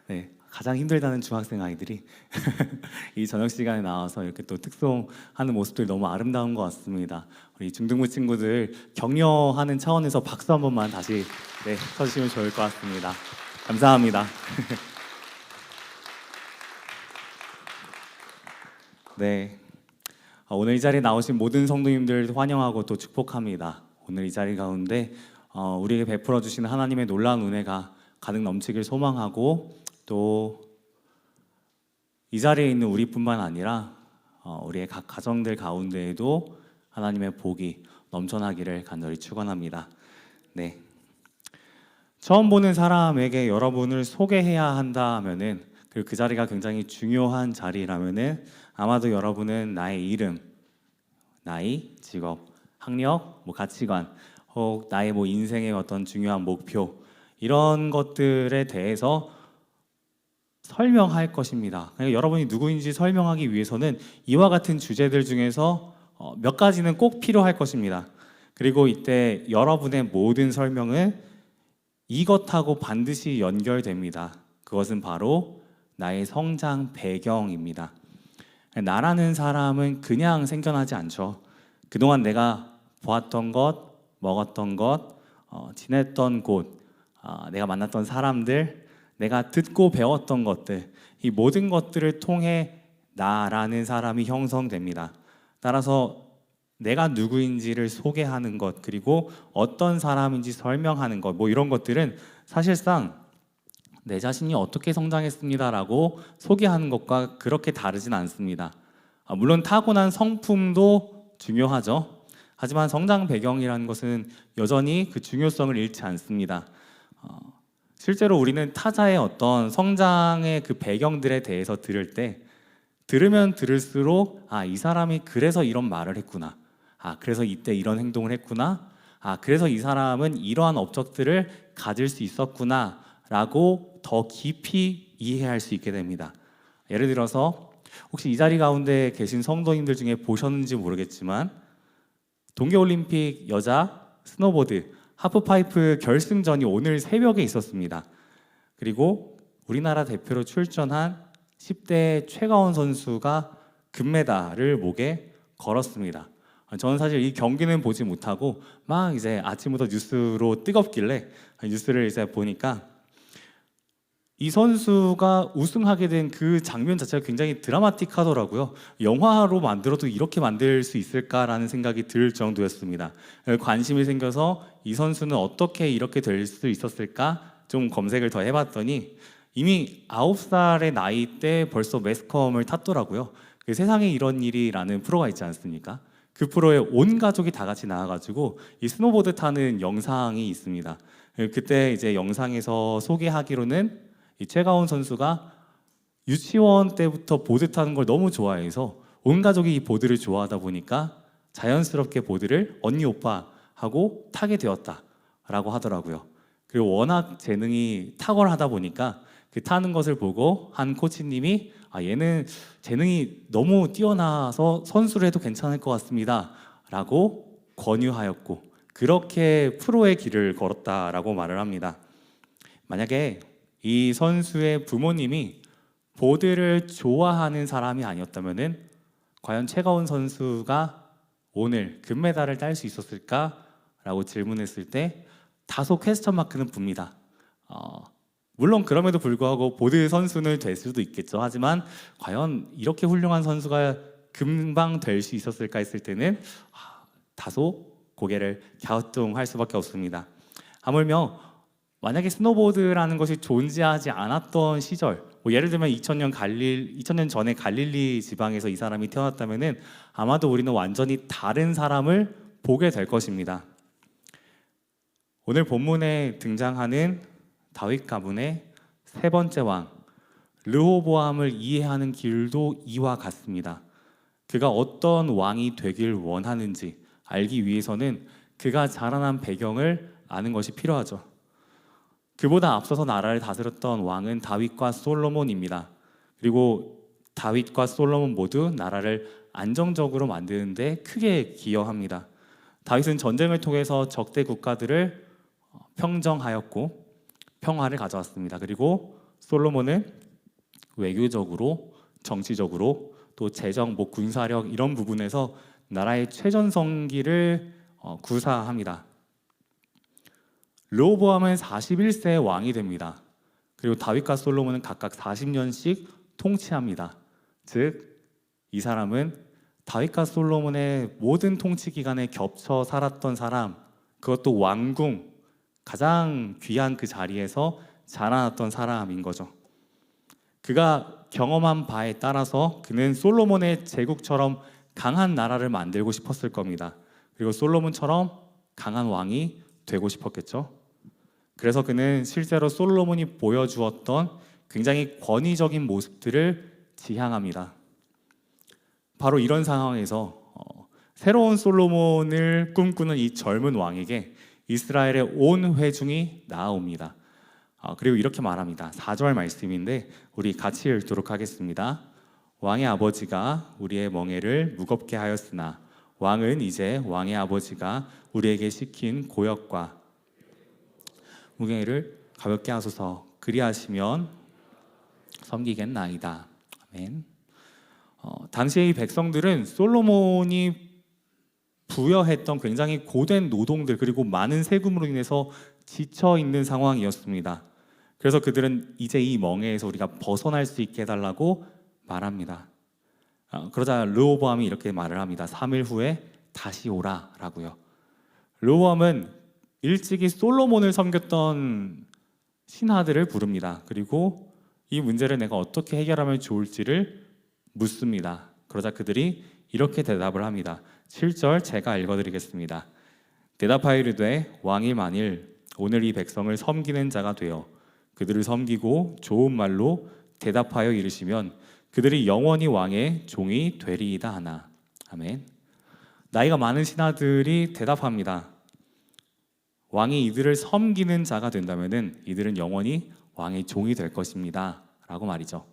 네, 가장 힘들다는 중학생 아이들이 이 저녁 시간에 나와서 이렇게 또 특송하는 모습들이 너무 아름다운 것 같습니다. 우리 중등부 친구들 격려하는 차원에서 박수 한 번만 다시 쳐주시면 좋을 것 같습니다. 감사합니다. 네, 오늘 이 자리에 나오신 모든 성도님들 환영하고 또 축복합니다. 오늘 이 자리 가운데 우리에게 베풀어 주시는 하나님의 놀라운 은혜가 가득 넘치길 소망하고, 또 이 자리에 있는 우리뿐만 아니라 우리의 각 가정들 가운데에도 하나님의 복이 넘쳐나기를 간절히 축원합니다. 네, 처음 보는 사람에게 여러분을 소개해야 한다면은, 그리고 그 자리가 굉장히 중요한 자리라면은 아마도 여러분은 나의 이름, 나이, 직업, 학력, 가치관, 혹 나의 인생의 어떤 중요한 목표, 이런 것들에 대해서 설명할 것입니다. 그러니까 여러분이 누구인지 설명하기 위해서는 이와 같은 주제들 중에서 몇 가지는 꼭 필요할 것입니다. 그리고 이때 여러분의 모든 설명은 이것하고 반드시 연결됩니다. 그것은 바로 나의 성장 배경입니다. 나라는 사람은 그냥 생겨나지 않죠. 그동안 내가 보았던 것, 먹었던 것, 지냈던 곳, 내가 만났던 사람들, 내가 듣고 배웠던 것들, 이 모든 것들을 통해 나라는 사람이 형성됩니다. 따라서 내가 누구인지를 소개하는 것, 그리고 어떤 사람인지 설명하는 것, 이런 것들은 사실상 내 자신이 어떻게 성장했습니다라고 소개하는 것과 그렇게 다르진 않습니다. 물론 타고난 성품도 중요하죠. 하지만 성장 배경이라는 것은 여전히 그 중요성을 잃지 않습니다. 실제로 우리는 타자의 어떤 성장의 그 배경들에 대해서 들을 때, 들으면 들을수록 이 사람이 그래서 이런 말을 했구나, 그래서 이때 이런 행동을 했구나, 그래서 이 사람은 이러한 업적들을 가질 수 있었구나 라고 더 깊이 이해할 수 있게 됩니다. 예를 들어서 혹시 이 자리 가운데 계신 성도님들 중에 보셨는지 모르겠지만, 동계올림픽 여자 스노보드 하프파이프 결승전이 오늘 새벽에 있었습니다. 그리고 우리나라 대표로 출전한 10대 최가원 선수가 금메달을 목에 걸었습니다. 저는 사실 이 경기는 보지 못하고 막 이제 아침부터 뉴스로 뜨겁길래 뉴스를 이제 보니까 이 선수가 우승하게 된 그 장면 자체가 굉장히 드라마틱하더라고요. 영화로 만들어도 이렇게 만들 수 있을까라는 생각이 들 정도였습니다. 관심이 생겨서 이 선수는 어떻게 이렇게 될 수 있었을까 좀 검색을 더 해봤더니 이미 9살의 나이 때 벌써 매스컴을 탔더라고요. 그 세상에 이런 일이라는 프로가 있지 않습니까? 그 프로에 온 가족이 다 같이 나와가지고 이 스노보드 타는 영상이 있습니다. 그때 이제 영상에서 소개하기로는 이 최가원 선수가 유치원 때부터 보드 타는 걸 너무 좋아해서 온 가족이 이 보드를 좋아하다 보니까 자연스럽게 보드를 언니 오빠 하고 타게 되었다라고 하더라고요. 그리고 워낙 재능이 탁월하다 보니까 그 타는 것을 보고 한 코치님이 얘는 재능이 너무 뛰어나서 선수를 해도 괜찮을 것 같습니다 라고 권유하였고, 그렇게 프로의 길을 걸었다라고 말을 합니다. 만약에 이 선수의 부모님이 보드를 좋아하는 사람이 아니었다면은 과연 최가원 선수가 오늘 금메달을 딸 수 있었을까라고 질문했을 때 다소 퀘스천 마크는 붑니다. 물론 그럼에도 불구하고 보드 선수는 될 수도 있겠죠. 하지만 과연 이렇게 훌륭한 선수가 금방 될 수 있었을까 했을 때는 다소 고개를 갸우뚱할 수밖에 없습니다. 하물며 만약에 스노보드라는 것이 존재하지 않았던 시절, 예를 들면 2000년 전에 갈릴리 지방에서 이 사람이 태어났다면은 아마도 우리는 완전히 다른 사람을 보게 될 것입니다. 오늘 본문에 등장하는 다윗 가문의 세 번째 왕 르호보암을 이해하는 길도 이와 같습니다. 그가 어떤 왕이 되길 원하는지 알기 위해서는 그가 자라난 배경을 아는 것이 필요하죠. 그보다 앞서서 나라를 다스렸던 왕은 다윗과 솔로몬입니다. 그리고 다윗과 솔로몬 모두 나라를 안정적으로 만드는 데 크게 기여합니다. 다윗은 전쟁을 통해서 적대 국가들을 평정하였고 평화를 가져왔습니다. 그리고 솔로몬은 외교적으로, 정치적으로, 또 재정, 군사력 이런 부분에서 나라의 최전성기를 구사합니다. 르호보암은 41세의 왕이 됩니다. 그리고 다윗과 솔로몬은 각각 40년씩 통치합니다. 즉, 이 사람은 다윗과 솔로몬의 모든 통치 기간에 겹쳐 살았던 사람, 그것도 왕궁, 가장 귀한 그 자리에서 자라났던 사람인 거죠. 그가 경험한 바에 따라서 그는 솔로몬의 제국처럼 강한 나라를 만들고 싶었을 겁니다. 그리고 솔로몬처럼 강한 왕이 되고 싶었겠죠. 그래서 그는 실제로 솔로몬이 보여주었던 굉장히 권위적인 모습들을 지향합니다. 바로 이런 상황에서 새로운 솔로몬을 꿈꾸는 이 젊은 왕에게 이스라엘의 온 회중이 나아옵니다. 그리고 이렇게 말합니다. 4절 말씀인데 우리 같이 읽도록 하겠습니다. 왕의 아버지가 우리의 멍에를 무겁게 하였으나 왕은 이제 왕의 아버지가 우리에게 시킨 고역과 무게를 가볍게 하소서. 그리하시면 섬기겠나이다. 아멘. 당시의 이 백성들은 솔로몬이 부여했던 굉장히 고된 노동들 그리고 많은 세금으로 인해서 지쳐 있는 상황이었습니다. 그래서 그들은 이제 이 멍에에서 우리가 벗어날 수 있게 해달라고 말합니다. 그러자 르호보암이 이렇게 말을 합니다. 3일 후에 다시 오라라고요. 르호보암은 일찍이 솔로몬을 섬겼던 신하들을 부릅니다. 그리고 이 문제를 내가 어떻게 해결하면 좋을지를 묻습니다. 그러자 그들이 이렇게 대답을 합니다. 7절 제가 읽어드리겠습니다. 대답하여 이르되 왕이 만일 오늘 이 백성을 섬기는 자가 되어 그들을 섬기고 좋은 말로 대답하여 이르시면 그들이 영원히 왕의 종이 되리이다 하나. 아멘. 나이가 많은 신하들이 대답합니다. 왕이 이들을 섬기는 자가 된다면은 이들은 영원히 왕의 종이 될 것입니다 라고 말이죠.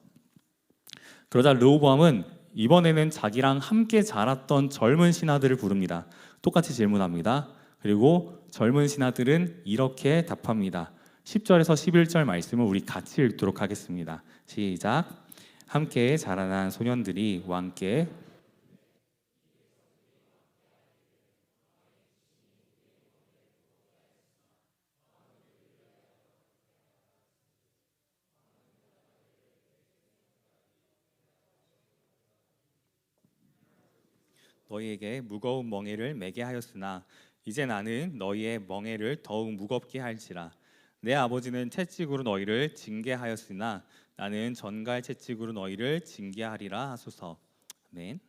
그러자 르호보암은 이번에는 자기랑 함께 자랐던 젊은 신하들을 부릅니다. 똑같이 질문합니다. 그리고 젊은 신하들은 이렇게 답합니다. 10절에서 11절 말씀을 우리 같이 읽도록 하겠습니다. 시작. 함께 자라난 소년들이 왕께 너희에게 무거운 멍에를 매게 하였으나 이제 나는 너희의 멍에를 더욱 무겁게 할지라. 내 아버지는 채찍으로 너희를 징계하였으나 나는 전갈 채찍으로 너희를 징계하리라 하소서. 아멘.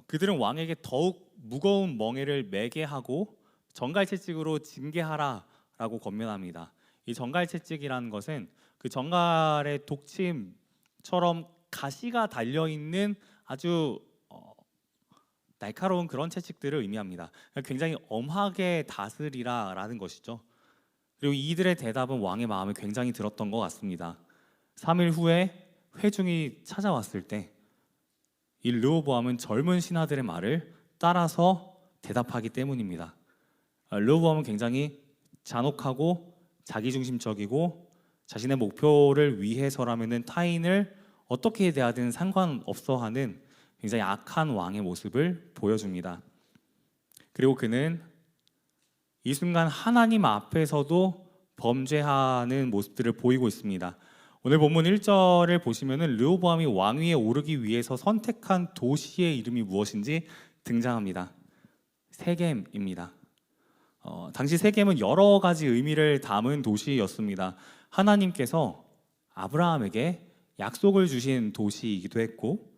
그들은 왕에게 더욱 무거운 멍에를 매게 하고 전갈 채찍으로 징계하라라고 권면합니다. 이 전갈 채찍이라는 것은 그 전갈의 독침처럼 가시가 달려 있는 아주 날카로운 그런 채찍들을 의미합니다. 굉장히 엄하게 다스리라라는 것이죠. 그리고 이들의 대답은 왕의 마음에 굉장히 들었던 것 같습니다. 3일 후에 회중이 찾아왔을 때 이 르호보암은 젊은 신하들의 말을 따라서 대답하기 때문입니다. 르호보암은 굉장히 잔혹하고 자기중심적이고 자신의 목표를 위해서라면은 타인을 어떻게 대하든 상관없어 하는 굉장히 악한 왕의 모습을 보여줍니다. 그리고 그는 이 순간 하나님 앞에서도 범죄하는 모습들을 보이고 있습니다. 오늘 본문 1절을 보시면은 르호보암이 왕위에 오르기 위해서 선택한 도시의 이름이 무엇인지 등장합니다. 세겜입니다. 당시 세겜은 여러 가지 의미를 담은 도시였습니다. 하나님께서 아브라함에게 약속을 주신 도시이기도 했고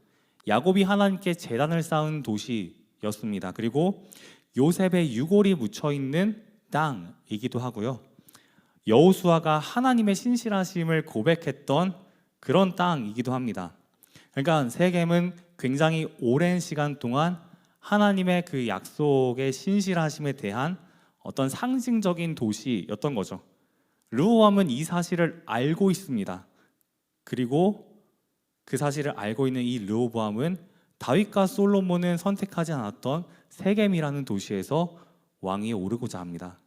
야곱이 하나님께 제단을 쌓은 도시였습니다. 그리고 요셉의 유골이 묻혀 있는 땅이기도 하고요. 여호수아가 하나님의 신실하심을 고백했던 그런 땅이기도 합니다. 그러니까 세겜은 굉장히 오랜 시간 동안 하나님의 그 약속의 신실하심에 대한 어떤 상징적인 도시였던 거죠. 르호보암은 이 사실을 알고 있습니다. 그리고 그 사실을 알고 있는 이 르호보암은 다윗과 솔로몬은 선택하지 않았던 세겜이라는 도시에서 왕위에 오르고자 합니다.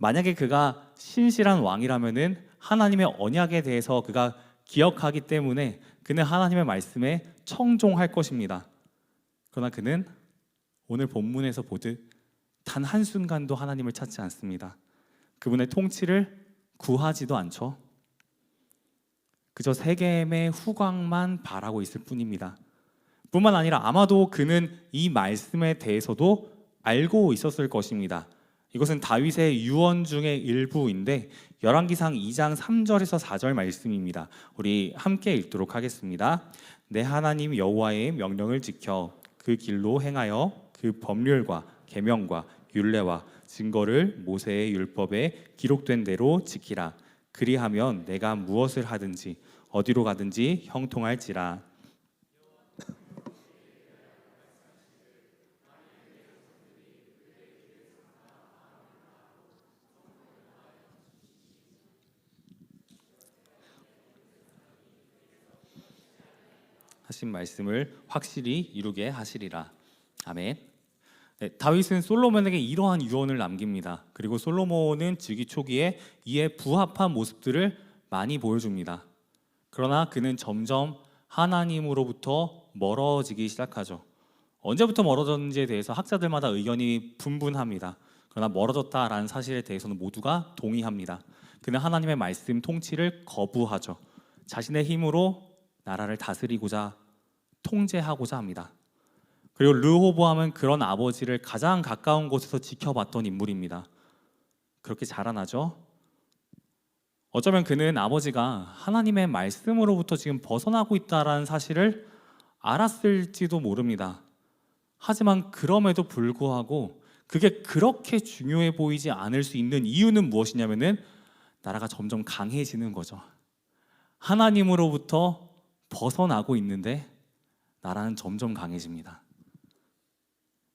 만약에 그가 신실한 왕이라면은 하나님의 언약에 대해서 그가 기억하기 때문에 그는 하나님의 말씀에 청종할 것입니다. 그러나 그는 오늘 본문에서 보듯 단 한순간도 하나님을 찾지 않습니다. 그분의 통치를 구하지도 않죠. 그저 세겜의 후광만 바라고 있을 뿐입니다. 뿐만 아니라 아마도 그는 이 말씀에 대해서도 알고 있었을 것입니다. 이것은 다윗의 유언 중의 일부인데 열왕기상 2장 3절에서 4절 말씀입니다. 우리 함께 읽도록 하겠습니다. 내 하나님 여호와의 명령을 지켜 그 길로 행하여 그 법률과 계명과 율례와 증거를 모세의 율법에 기록된 대로 지키라. 그리하면 내가 무엇을 하든지 어디로 가든지 형통할지라. 하신 말씀을 확실히 이루게 하시리라. 아멘. 네, 다윗은 솔로몬에게 이러한 유언을 남깁니다. 그리고 솔로몬은 즉위 초기에 이에 부합한 모습들을 많이 보여줍니다. 그러나 그는 점점 하나님으로부터 멀어지기 시작하죠. 언제부터 멀어졌는지에 대해서 학자들마다 의견이 분분합니다. 그러나 멀어졌다라는 사실에 대해서는 모두가 동의합니다. 그는 하나님의 말씀 통치를 거부하죠. 자신의 힘으로 나라를 다스리고자 통제하고자 합니다. 그리고 르호보암은 그런 아버지를 가장 가까운 곳에서 지켜봤던 인물입니다. 그렇게 자라나죠. 어쩌면 그는 아버지가 하나님의 말씀으로부터 지금 벗어나고 있다는 사실을 알았을지도 모릅니다. 하지만 그럼에도 불구하고 그게 그렇게 중요해 보이지 않을 수 있는 이유는 무엇이냐면은 나라가 점점 강해지는 거죠. 하나님으로부터 벗어나고 있는데 나라는 점점 강해집니다.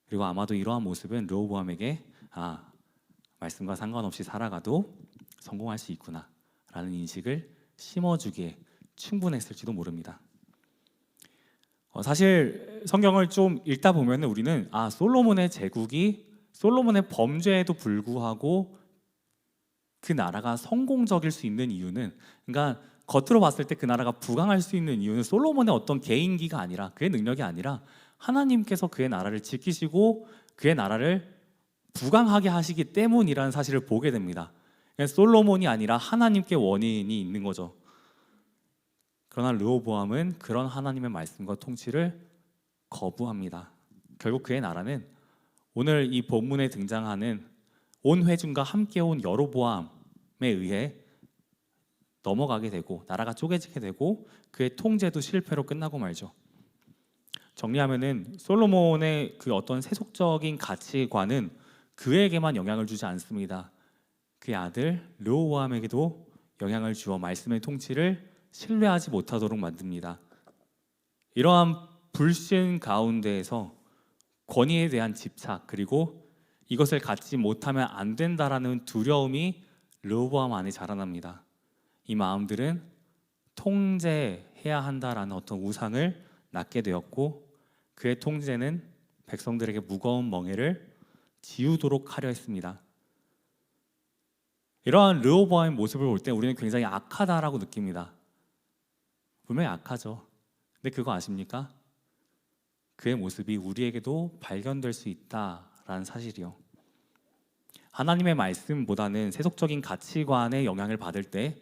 그리고 아마도 이러한 모습은 르호보암에게 말씀과 상관없이 살아가도 성공할 수 있구나 라는 인식을 심어주기에 충분했을지도 모릅니다. 사실 성경을 좀 읽다 보면 우리는 솔로몬의 제국이 솔로몬의 범죄에도 불구하고 그 나라가 성공적일 수 있는 이유는, 그러니까 겉으로 봤을 때 그 나라가 부강할 수 있는 이유는 솔로몬의 어떤 개인기가 아니라, 그의 능력이 아니라 하나님께서 그의 나라를 지키시고 그의 나라를 부강하게 하시기 때문이라는 사실을 보게 됩니다. 솔로몬이 아니라 하나님께 원인이 있는 거죠. 그러나 르호보암은 그런 하나님의 말씀과 통치를 거부합니다. 결국 그의 나라는 오늘 이 본문에 등장하는 온 회중과 함께 온 여로보암에 의해 넘어가게 되고 나라가 쪼개지게 되고 그의 통제도 실패로 끝나고 말죠. 정리하면은 솔로몬의 그 어떤 세속적인 가치관은 그에게만 영향을 주지 않습니다. 그의 아들 르호보암에게도 영향을 주어 말씀의 통치를 신뢰하지 못하도록 만듭니다. 이러한 불신 가운데에서 권위에 대한 집착, 그리고 이것을 갖지 못하면 안 된다라는 두려움이 르호보암 안에 자라납니다. 이 마음들은 통제해야 한다라는 어떤 우상을 낳게 되었고, 그의 통제는 백성들에게 무거운 멍에를 지우도록 하려 했습니다. 이러한 르호보암의 모습을 볼 때 우리는 굉장히 악하다라고 느낍니다. 분명히 악하죠. 근데 그거 아십니까? 그의 모습이 우리에게도 발견될 수 있다라는 사실이요. 하나님의 말씀보다는 세속적인 가치관의 영향을 받을 때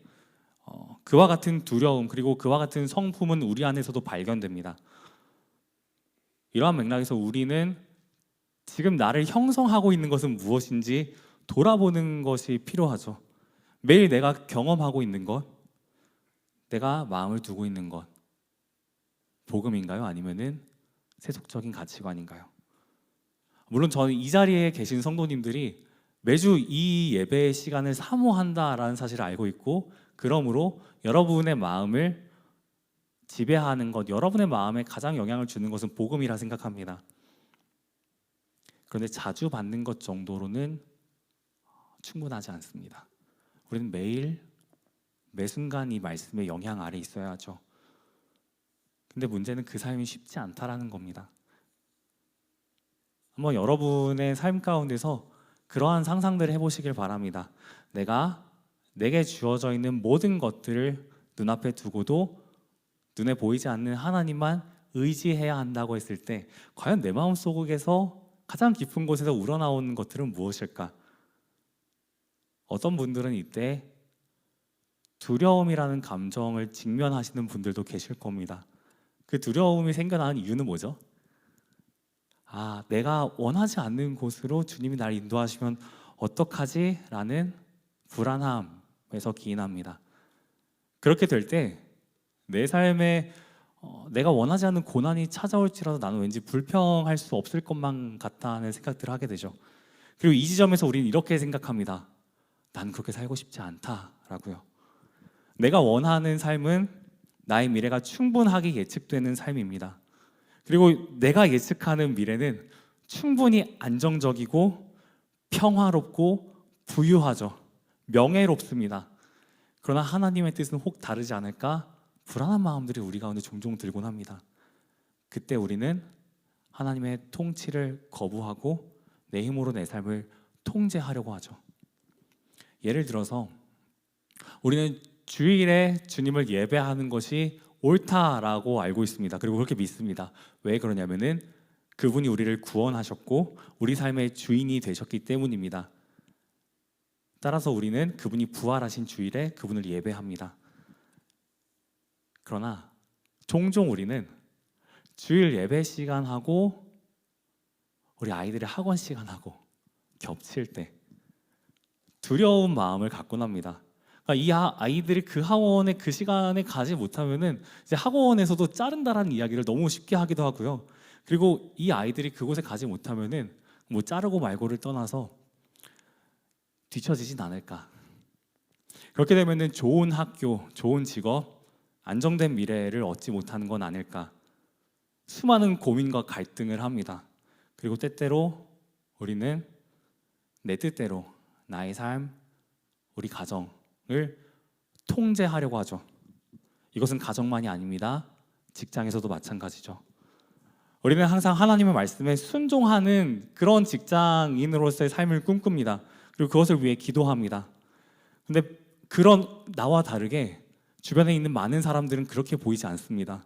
그와 같은 두려움, 그리고 그와 같은 성품은 우리 안에서도 발견됩니다. 이러한 맥락에서 우리는 지금 나를 형성하고 있는 것은 무엇인지 돌아보는 것이 필요하죠. 매일 내가 경험하고 있는 것, 내가 마음을 두고 있는 것, 복음인가요? 아니면은 세속적인 가치관인가요? 물론 저는 이 자리에 계신 성도님들이 매주 이 예배의 시간을 사모한다라는 사실을 알고 있고, 그러므로 여러분의 마음을 지배하는 것, 여러분의 마음에 가장 영향을 주는 것은 복음이라 생각합니다. 그런데 자주 받는 것 정도로는 충분하지 않습니다. 우리는 매일 매 순간 이 말씀의 영향 아래 있어야 하죠. 근데 문제는 그 삶이 쉽지 않다라는 겁니다. 한번 여러분의 삶 가운데서 그러한 상상들을 해보시길 바랍니다. 내게 주어져 있는 모든 것들을 눈앞에 두고도 눈에 보이지 않는 하나님만 의지해야 한다고 했을 때 과연 내 마음속에서 가장 깊은 곳에서 우러나오는 것들은 무엇일까? 어떤 분들은 이때 두려움이라는 감정을 직면하시는 분들도 계실 겁니다. 그 두려움이 생겨나는 이유는 뭐죠? 내가 원하지 않는 곳으로 주님이 나를 인도하시면 어떡하지? 라는 불안함에서 기인합니다. 그렇게 될 때 내 삶에 내가 원하지 않는 고난이 찾아올지라도 나는 왠지 불평할 수 없을 것만 같다는 생각들을 하게 되죠. 그리고 이 지점에서 우리는 이렇게 생각합니다. 난 그렇게 살고 싶지 않다라고요. 내가 원하는 삶은 나의 미래가 충분하게 예측되는 삶입니다. 그리고 내가 예측하는 미래는 충분히 안정적이고 평화롭고 부유하죠. 명예롭습니다. 그러나 하나님의 뜻은 혹 다르지 않을까? 불안한 마음들이 우리 가운데 종종 들곤 합니다. 그때 우리는 하나님의 통치를 거부하고 내 힘으로 내 삶을 통제하려고 하죠. 예를 들어서 우리는 주일에 주님을 예배하는 것이 옳다라고 알고 있습니다. 그리고 그렇게 믿습니다. 왜 그러냐면은 그분이 우리를 구원하셨고 우리 삶의 주인이 되셨기 때문입니다. 따라서 우리는 그분이 부활하신 주일에 그분을 예배합니다. 그러나 종종 우리는 주일 예배 시간하고 우리 아이들의 학원 시간하고 겹칠 때 두려운 마음을 갖곤 합니다. 그러니까 이 아이들이 그 학원에 그 시간에 가지 못하면은 이제 학원에서도 자른다라는 이야기를 너무 쉽게 하기도 하고요. 그리고 이 아이들이 그곳에 가지 못하면은 뭐 자르고 말고를 떠나서 뒤처지진 않을까. 그렇게 되면은 좋은 학교, 좋은 직업, 안정된 미래를 얻지 못하는 건 아닐까. 수많은 고민과 갈등을 합니다. 그리고 때때로 우리는 내 뜻대로 나의 삶, 우리 가정을 통제하려고 하죠. 이것은 가정만이 아닙니다. 직장에서도 마찬가지죠. 우리는 항상 하나님의 말씀에 순종하는 그런 직장인으로서의 삶을 꿈꿉니다. 그리고 그것을 위해 기도합니다. 근데 그런 나와 다르게 주변에 있는 많은 사람들은 그렇게 보이지 않습니다.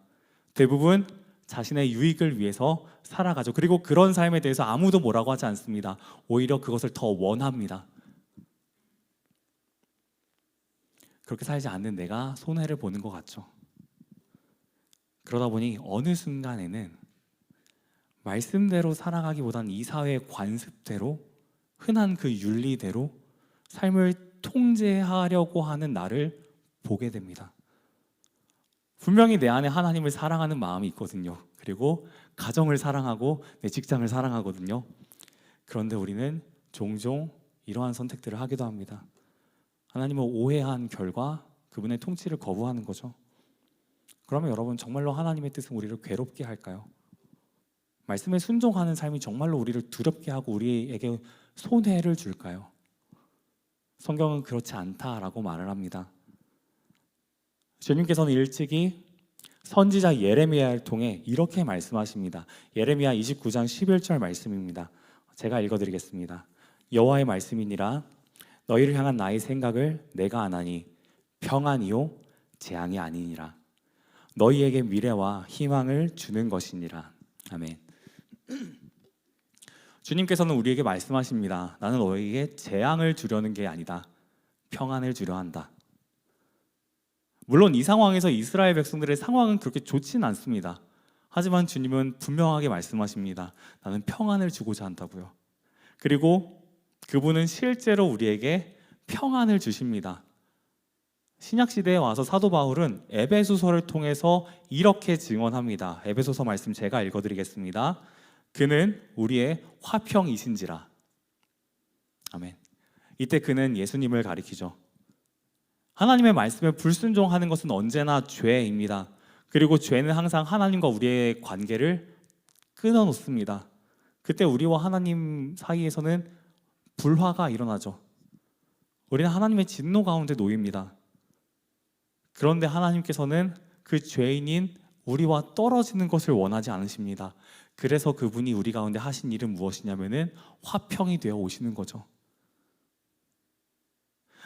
대부분 자신의 유익을 위해서 살아가죠. 그리고 그런 삶에 대해서 아무도 뭐라고 하지 않습니다. 오히려 그것을 더 원합니다. 그렇게 살지 않는 내가 손해를 보는 것 같죠. 그러다 보니 어느 순간에는 말씀대로 살아가기보다는 이 사회의 관습대로 흔한 그 윤리대로 삶을 통제하려고 하는 나를 보게 됩니다. 분명히 내 안에 하나님을 사랑하는 마음이 있거든요. 그리고 가정을 사랑하고 내 직장을 사랑하거든요. 그런데 우리는 종종 이러한 선택들을 하기도 합니다. 하나님을 오해한 결과 그분의 통치를 거부하는 거죠. 그러면 여러분 정말로 하나님의 뜻은 우리를 괴롭게 할까요? 말씀에 순종하는 삶이 정말로 우리를 두렵게 하고 우리에게 손해를 줄까요? 성경은 그렇지 않다라고 말을 합니다. 주님께서는 일찍이 선지자 예레미야를 통해 이렇게 말씀하십니다. 예레미야 29장 11절 말씀입니다. 제가 읽어드리겠습니다. 여호와의 말씀이니라 너희를 향한 나의 생각을 내가 아나니 평안이요 재앙이 아니니라 너희에게 미래와 희망을 주는 것이니라. 아멘. 주님께서는 우리에게 말씀하십니다. 나는 너희에게 재앙을 주려는 게 아니다. 평안을 주려 한다. 물론 이 상황에서 이스라엘 백성들의 상황은 그렇게 좋지는 않습니다. 하지만 주님은 분명하게 말씀하십니다. 나는 평안을 주고자 한다고요. 그리고 그분은 실제로 우리에게 평안을 주십니다. 신약시대에 와서 사도 바울은 에베소서를 통해서 이렇게 증언합니다. 에베소서 말씀 제가 읽어드리겠습니다. 그는 우리의 화평이신지라. 아멘. 이때 그는 예수님을 가리키죠. 하나님의 말씀에 불순종하는 것은 언제나 죄입니다. 그리고 죄는 항상 하나님과 우리의 관계를 끊어놓습니다. 그때 우리와 하나님 사이에서는 불화가 일어나죠. 우리는 하나님의 진노 가운데 놓입니다. 그런데 하나님께서는 그 죄인인 우리와 떨어지는 것을 원하지 않으십니다. 그래서 그분이 우리 가운데 하신 일은 무엇이냐면은 화평이 되어 오시는 거죠.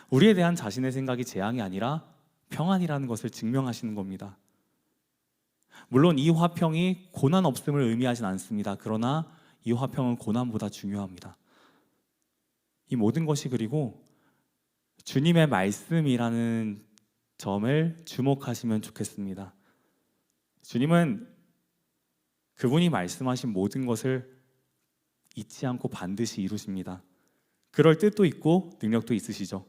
우리에 대한 자신의 생각이 재앙이 아니라 평안이라는 것을 증명하시는 겁니다. 물론 이 화평이 고난 없음을 의미하진 않습니다. 그러나 이 화평은 고난보다 중요합니다. 이 모든 것이 그리고 주님의 말씀이라는 점을 주목하시면 좋겠습니다. 주님은 그분이 말씀하신 모든 것을 잊지 않고 반드시 이루십니다. 그럴 뜻도 있고 능력도 있으시죠.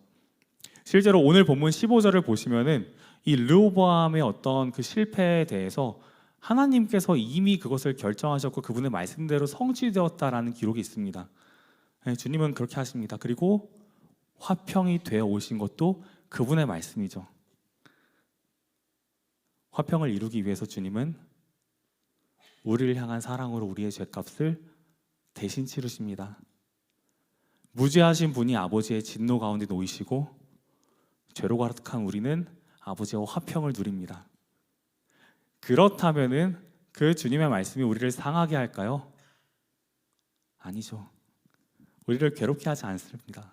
실제로 오늘 본문 15절을 보시면은 이 르호보암의 어떤 그 실패에 대해서 하나님께서 이미 그것을 결정하셨고 그분의 말씀대로 성취되었다라는 기록이 있습니다. 주님은 그렇게 하십니다. 그리고 화평이 되어 오신 것도 그분의 말씀이죠. 화평을 이루기 위해서 주님은 우리를 향한 사랑으로 우리의 죄값을 대신 치르십니다. 무죄하신 분이 아버지의 진노 가운데 놓이시고 죄로 가득한 우리는 아버지와 화평을 누립니다. 그렇다면은 그 주님의 말씀이 우리를 상하게 할까요? 아니죠. 우리를 괴롭게 하지 않습니다.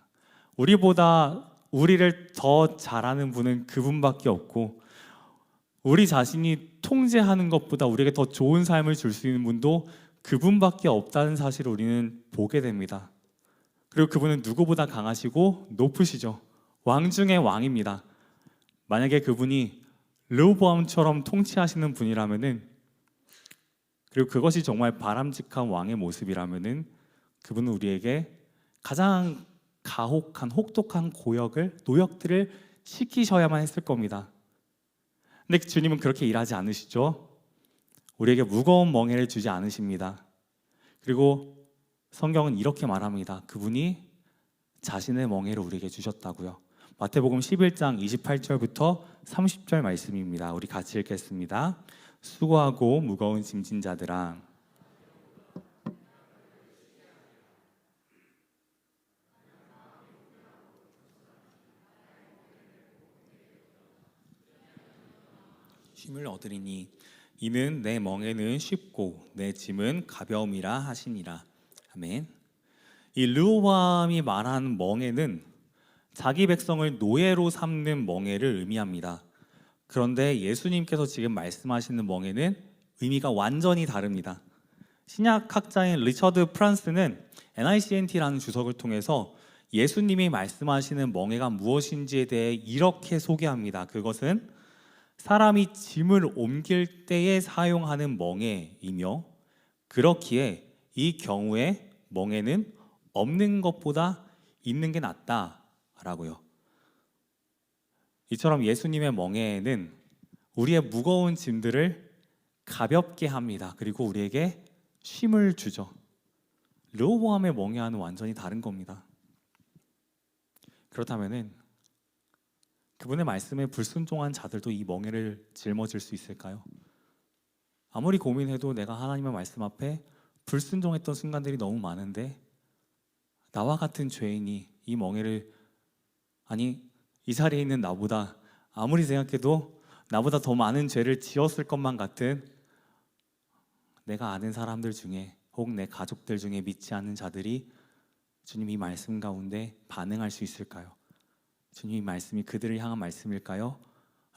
우리보다 우리를 더 잘하는 분은 그분밖에 없고 우리 자신이 통제하는 것보다 우리에게 더 좋은 삶을 줄 수 있는 분도 그분밖에 없다는 사실을 우리는 보게 됩니다. 그리고 그분은 누구보다 강하시고 높으시죠. 왕 중의 왕입니다. 만약에 그분이 르호보암처럼 통치하시는 분이라면은, 그리고 그것이 정말 바람직한 왕의 모습이라면은 그분은 우리에게 가장 가혹한 혹독한 노역들을 시키셔야만 했을 겁니다. 근데 주님은 그렇게 일하지 않으시죠. 우리에게 무거운 멍에를 주지 않으십니다. 그리고 성경은 이렇게 말합니다. 그분이 자신의 멍에를 우리에게 주셨다고요. 마태복음 11장 28절부터 30절 말씀입니다. 우리 같이 읽겠습니다. 수고하고 무거운 짐진 자들아, 쉼을 얻으리니 이는 내 멍에는 쉽고 내 짐은 가벼움이라 하시니라. 아멘. 이 르호보암이 말하는 멍에는 자기 백성을 노예로 삼는 멍에를 의미합니다. 그런데 예수님께서 지금 말씀하시는 멍에는 의미가 완전히 다릅니다. 신약학자인 리처드 프란스는 NICNT라는 주석을 통해서 예수님이 말씀하시는 멍에가 무엇인지에 대해 이렇게 소개합니다. 그것은 사람이 짐을 옮길 때에 사용하는 멍에이며, 그렇기에 이 경우에 멍에는 없는 것보다 있는 게 낫다라고요. 이처럼 예수님의 멍에는 우리의 무거운 짐들을 가볍게 합니다. 그리고 우리에게 쉼을 주죠. 르호보암의 멍에와는 완전히 다른 겁니다. 그렇다면은 그분의 말씀에 불순종한 자들도 이 멍에를 짊어질 수 있을까요? 아무리 고민해도 내가 하나님의 말씀 앞에 불순종했던 순간들이 너무 많은데, 나와 같은 죄인이 이 멍에를, 아니 이 자리에 있는 나보다 아무리 생각해도 나보다 더 많은 죄를 지었을 것만 같은 내가 아는 사람들 중에, 혹은 내 가족들 중에 믿지 않는 자들이 주님 이 말씀 가운데 반응할 수 있을까요? 주님 이 말씀이 그들을 향한 말씀일까요?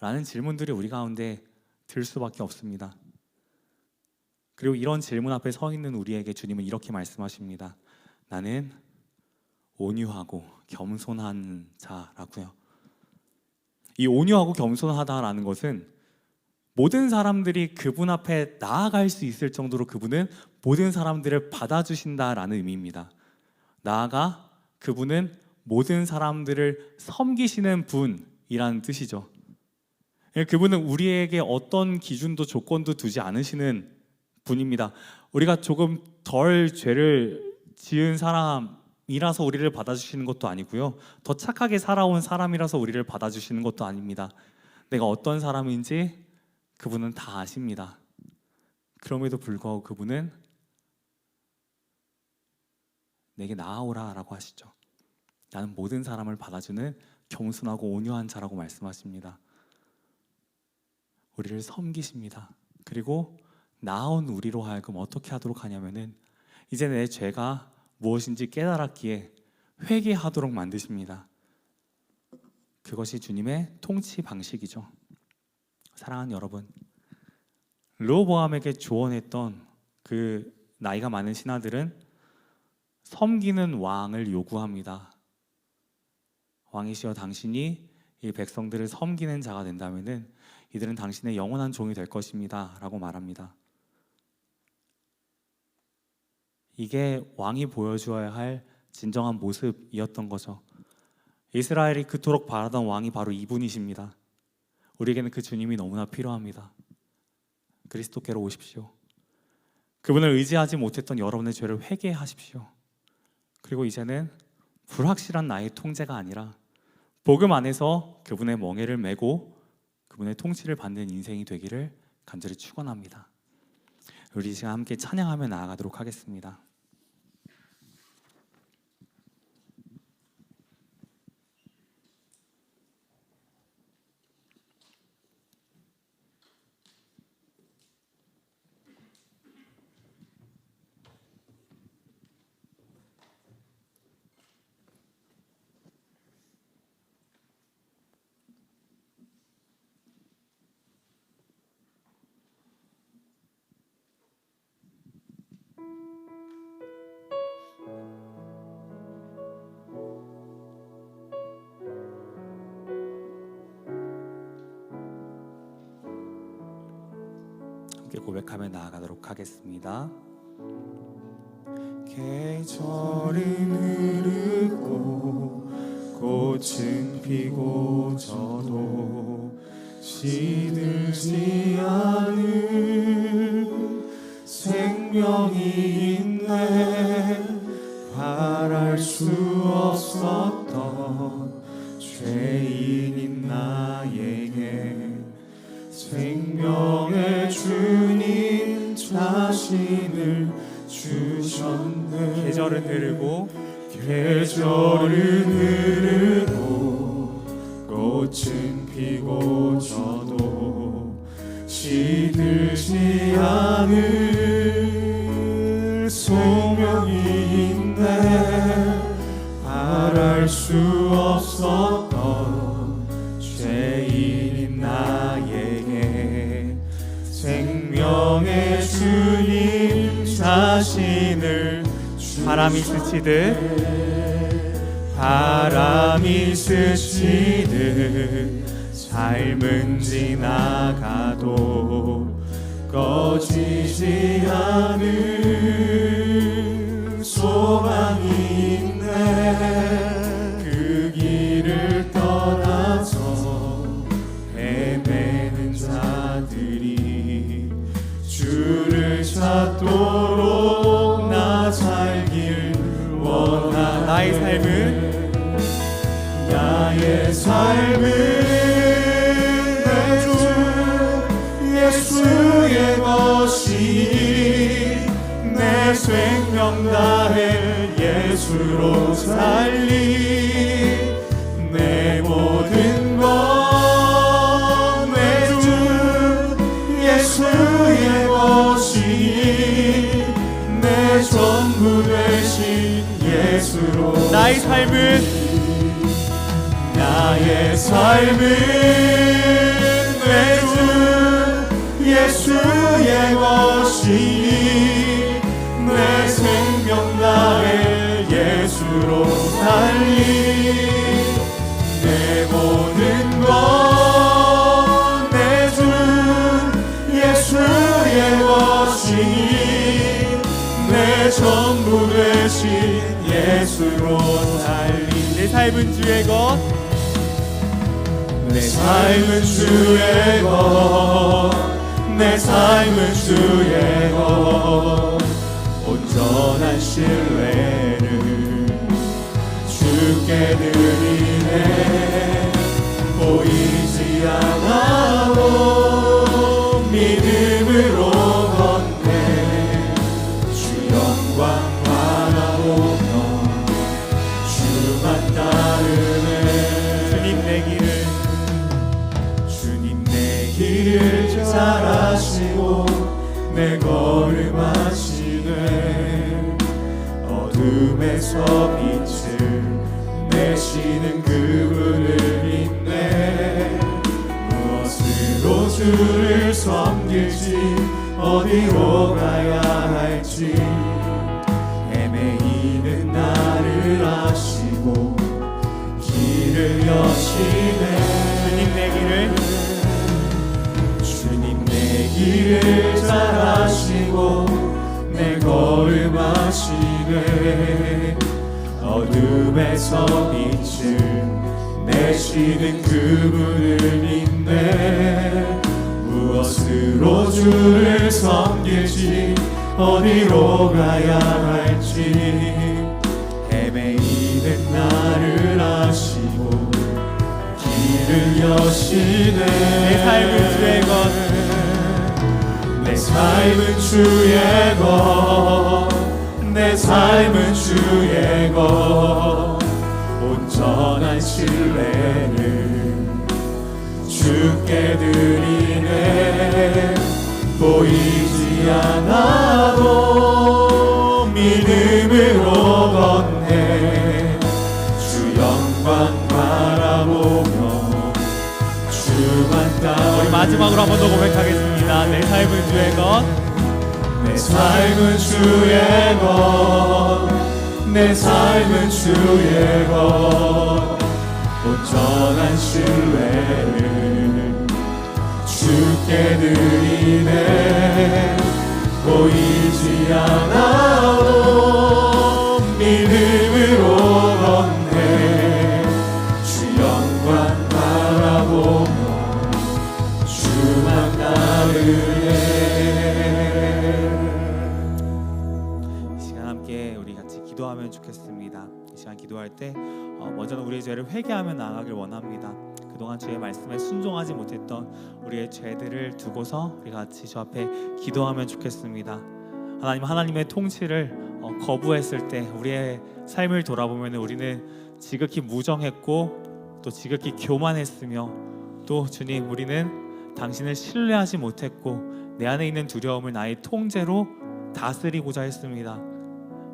라는 질문들이 우리 가운데 들 수밖에 없습니다. 그리고 이런 질문 앞에 서 있는 우리에게 주님은 이렇게 말씀하십니다. 나는 온유하고 겸손한 자라고요. 이 온유하고 겸손하다라는 것은 모든 사람들이 그분 앞에 나아갈 수 있을 정도로 그분은 모든 사람들을 받아주신다라는 의미입니다. 나아가 그분은 모든 사람들을 섬기시는 분이라는 뜻이죠. 그분은 우리에게 어떤 기준도 조건도 두지 않으시는 분입니다. 우리가 조금 덜 죄를 지은 사람이라서 우리를 받아주시는 것도 아니고요, 더 착하게 살아온 사람이라서 우리를 받아주시는 것도 아닙니다. 내가 어떤 사람인지 그분은 다 아십니다. 그럼에도 불구하고 그분은 내게 나아오라 라고 하시죠. 나는 모든 사람을 받아주는 겸손하고 온유한 자라고 말씀하십니다. 우리를 섬기십니다. 그리고 나아온 우리로 하여금 어떻게 하도록 하냐면은 이제 내 죄가 무엇인지 깨달았기에 회개하도록 만드십니다. 그것이 주님의 통치 방식이죠. 사랑하는 여러분, 르호보암에게 조언했던 그 나이가 많은 신하들은 섬기는 왕을 요구합니다. 왕이시여 당신이 이 백성들을 섬기는 자가 된다면은 이들은 당신의 영원한 종이 될 것입니다 라고 말합니다. 이게 왕이 보여주어야 할 진정한 모습이었던 거죠. 이스라엘이 그토록 바라던 왕이 바로 이분이십니다. 우리에게는 그 주님이 너무나 필요합니다. 그리스도께로 오십시오. 그분을 의지하지 못했던 여러분의 죄를 회개하십시오. 그리고 이제는 불확실한 나의 통제가 아니라 복음 안에서 그분의 멍에를 메고 그분의 통치를 받는 인생이 되기를 간절히 축원합니다. 우리 이 시간 함께 찬양하며 나아가도록 하겠습니다. 함께 고백하며 나아가도록 하겠습니다. 계절은 흐르고 꽃은 피고 져도 시들지 않은 생명이 있네. 바랄 수 없었던 죄인인 나에게 생명의 주님 자신을 주셨네. 계절은 흐르고 흐르고 꽃은 피고 져도 시들지 않을 생명이 있네. 바랄 수 없었던 죄인인 나에게 생명의 주님 자신을 바람이 스치듯 삶은 지나가도 꺼지지 않을 소망이 있네. 그 길을 떠나서 헤매는 자들이 주를 찾도록 나 살길 원하네. 나의 삶은 내 주 예수의 것이 내 생명 다해 예수로 살리. 내 모든 것 내 주 예수의 것이 내 전부 되신 예수로. 나의 삶은 내 주 예수의 것이 내 생명 다해 예수로 살리. 내 모든 것 내 주 예수의 것이 내 전부 되신 예수로 살리. 내 삶은 주의 것, 내 삶은 주의 것, 내 삶은 주의 것. 온전한 신뢰를 주께 드리네. 보이지 않아도 믿음으로 걷네. 주 영광 바라보며 주만 따르네. 주님 내 길을 잘 아시고 내 어둠에서 빛을 내시는 그분을 믿네. 무엇으로 주를 섬길지 어디로 가야 할지 헤매이는 나를 아시고 길을 여시네. 주님 내 길을 잘 아시고 내 걸음 아시네. 어둠에서 빛을 내시는 그분을 믿네. 무엇으로 주를 섬길지 어디로 가야 할지 헤매이는 나를 아시고 길을 여시네. 내 삶은 주의 것, 내 삶은 주의 것, 내 삶은 주의 것. 온전한 신뢰를 주께 드리네. 보이지 않아도 믿음으로 걷네. 주 영광 바라보며 주만 따라. 우리 마지막으로 한 번 더 고백하겠습니다. 내 삶은 주의 것, 내 삶은 주의 것, 내 삶은 주의 것. 온전한 신뢰를 주께 드리네. 보이지 않아도 믿음으로 걷네. 주 영광 바라보며 주만 따르네. 이 시간 함께 우리 같이 기도하면 좋겠습니다. 이 시간 기도할 때 먼저는 우리의 죄를 회개하며 나아가길 원합니다. 그동안 주의 말씀에 순종하지 못했던 우리의 죄들을 두고서 우리 같이 주 앞에 기도하면 좋겠습니다. 하나님의 통치를 거부했을 때 우리의 삶을 돌아보면 우리는 지극히 무정했고 또 지극히 교만했으며, 또 주님, 우리는 당신을 신뢰하지 못했고 내 안에 있는 두려움을 나의 통제로 다스리고자 했습니다.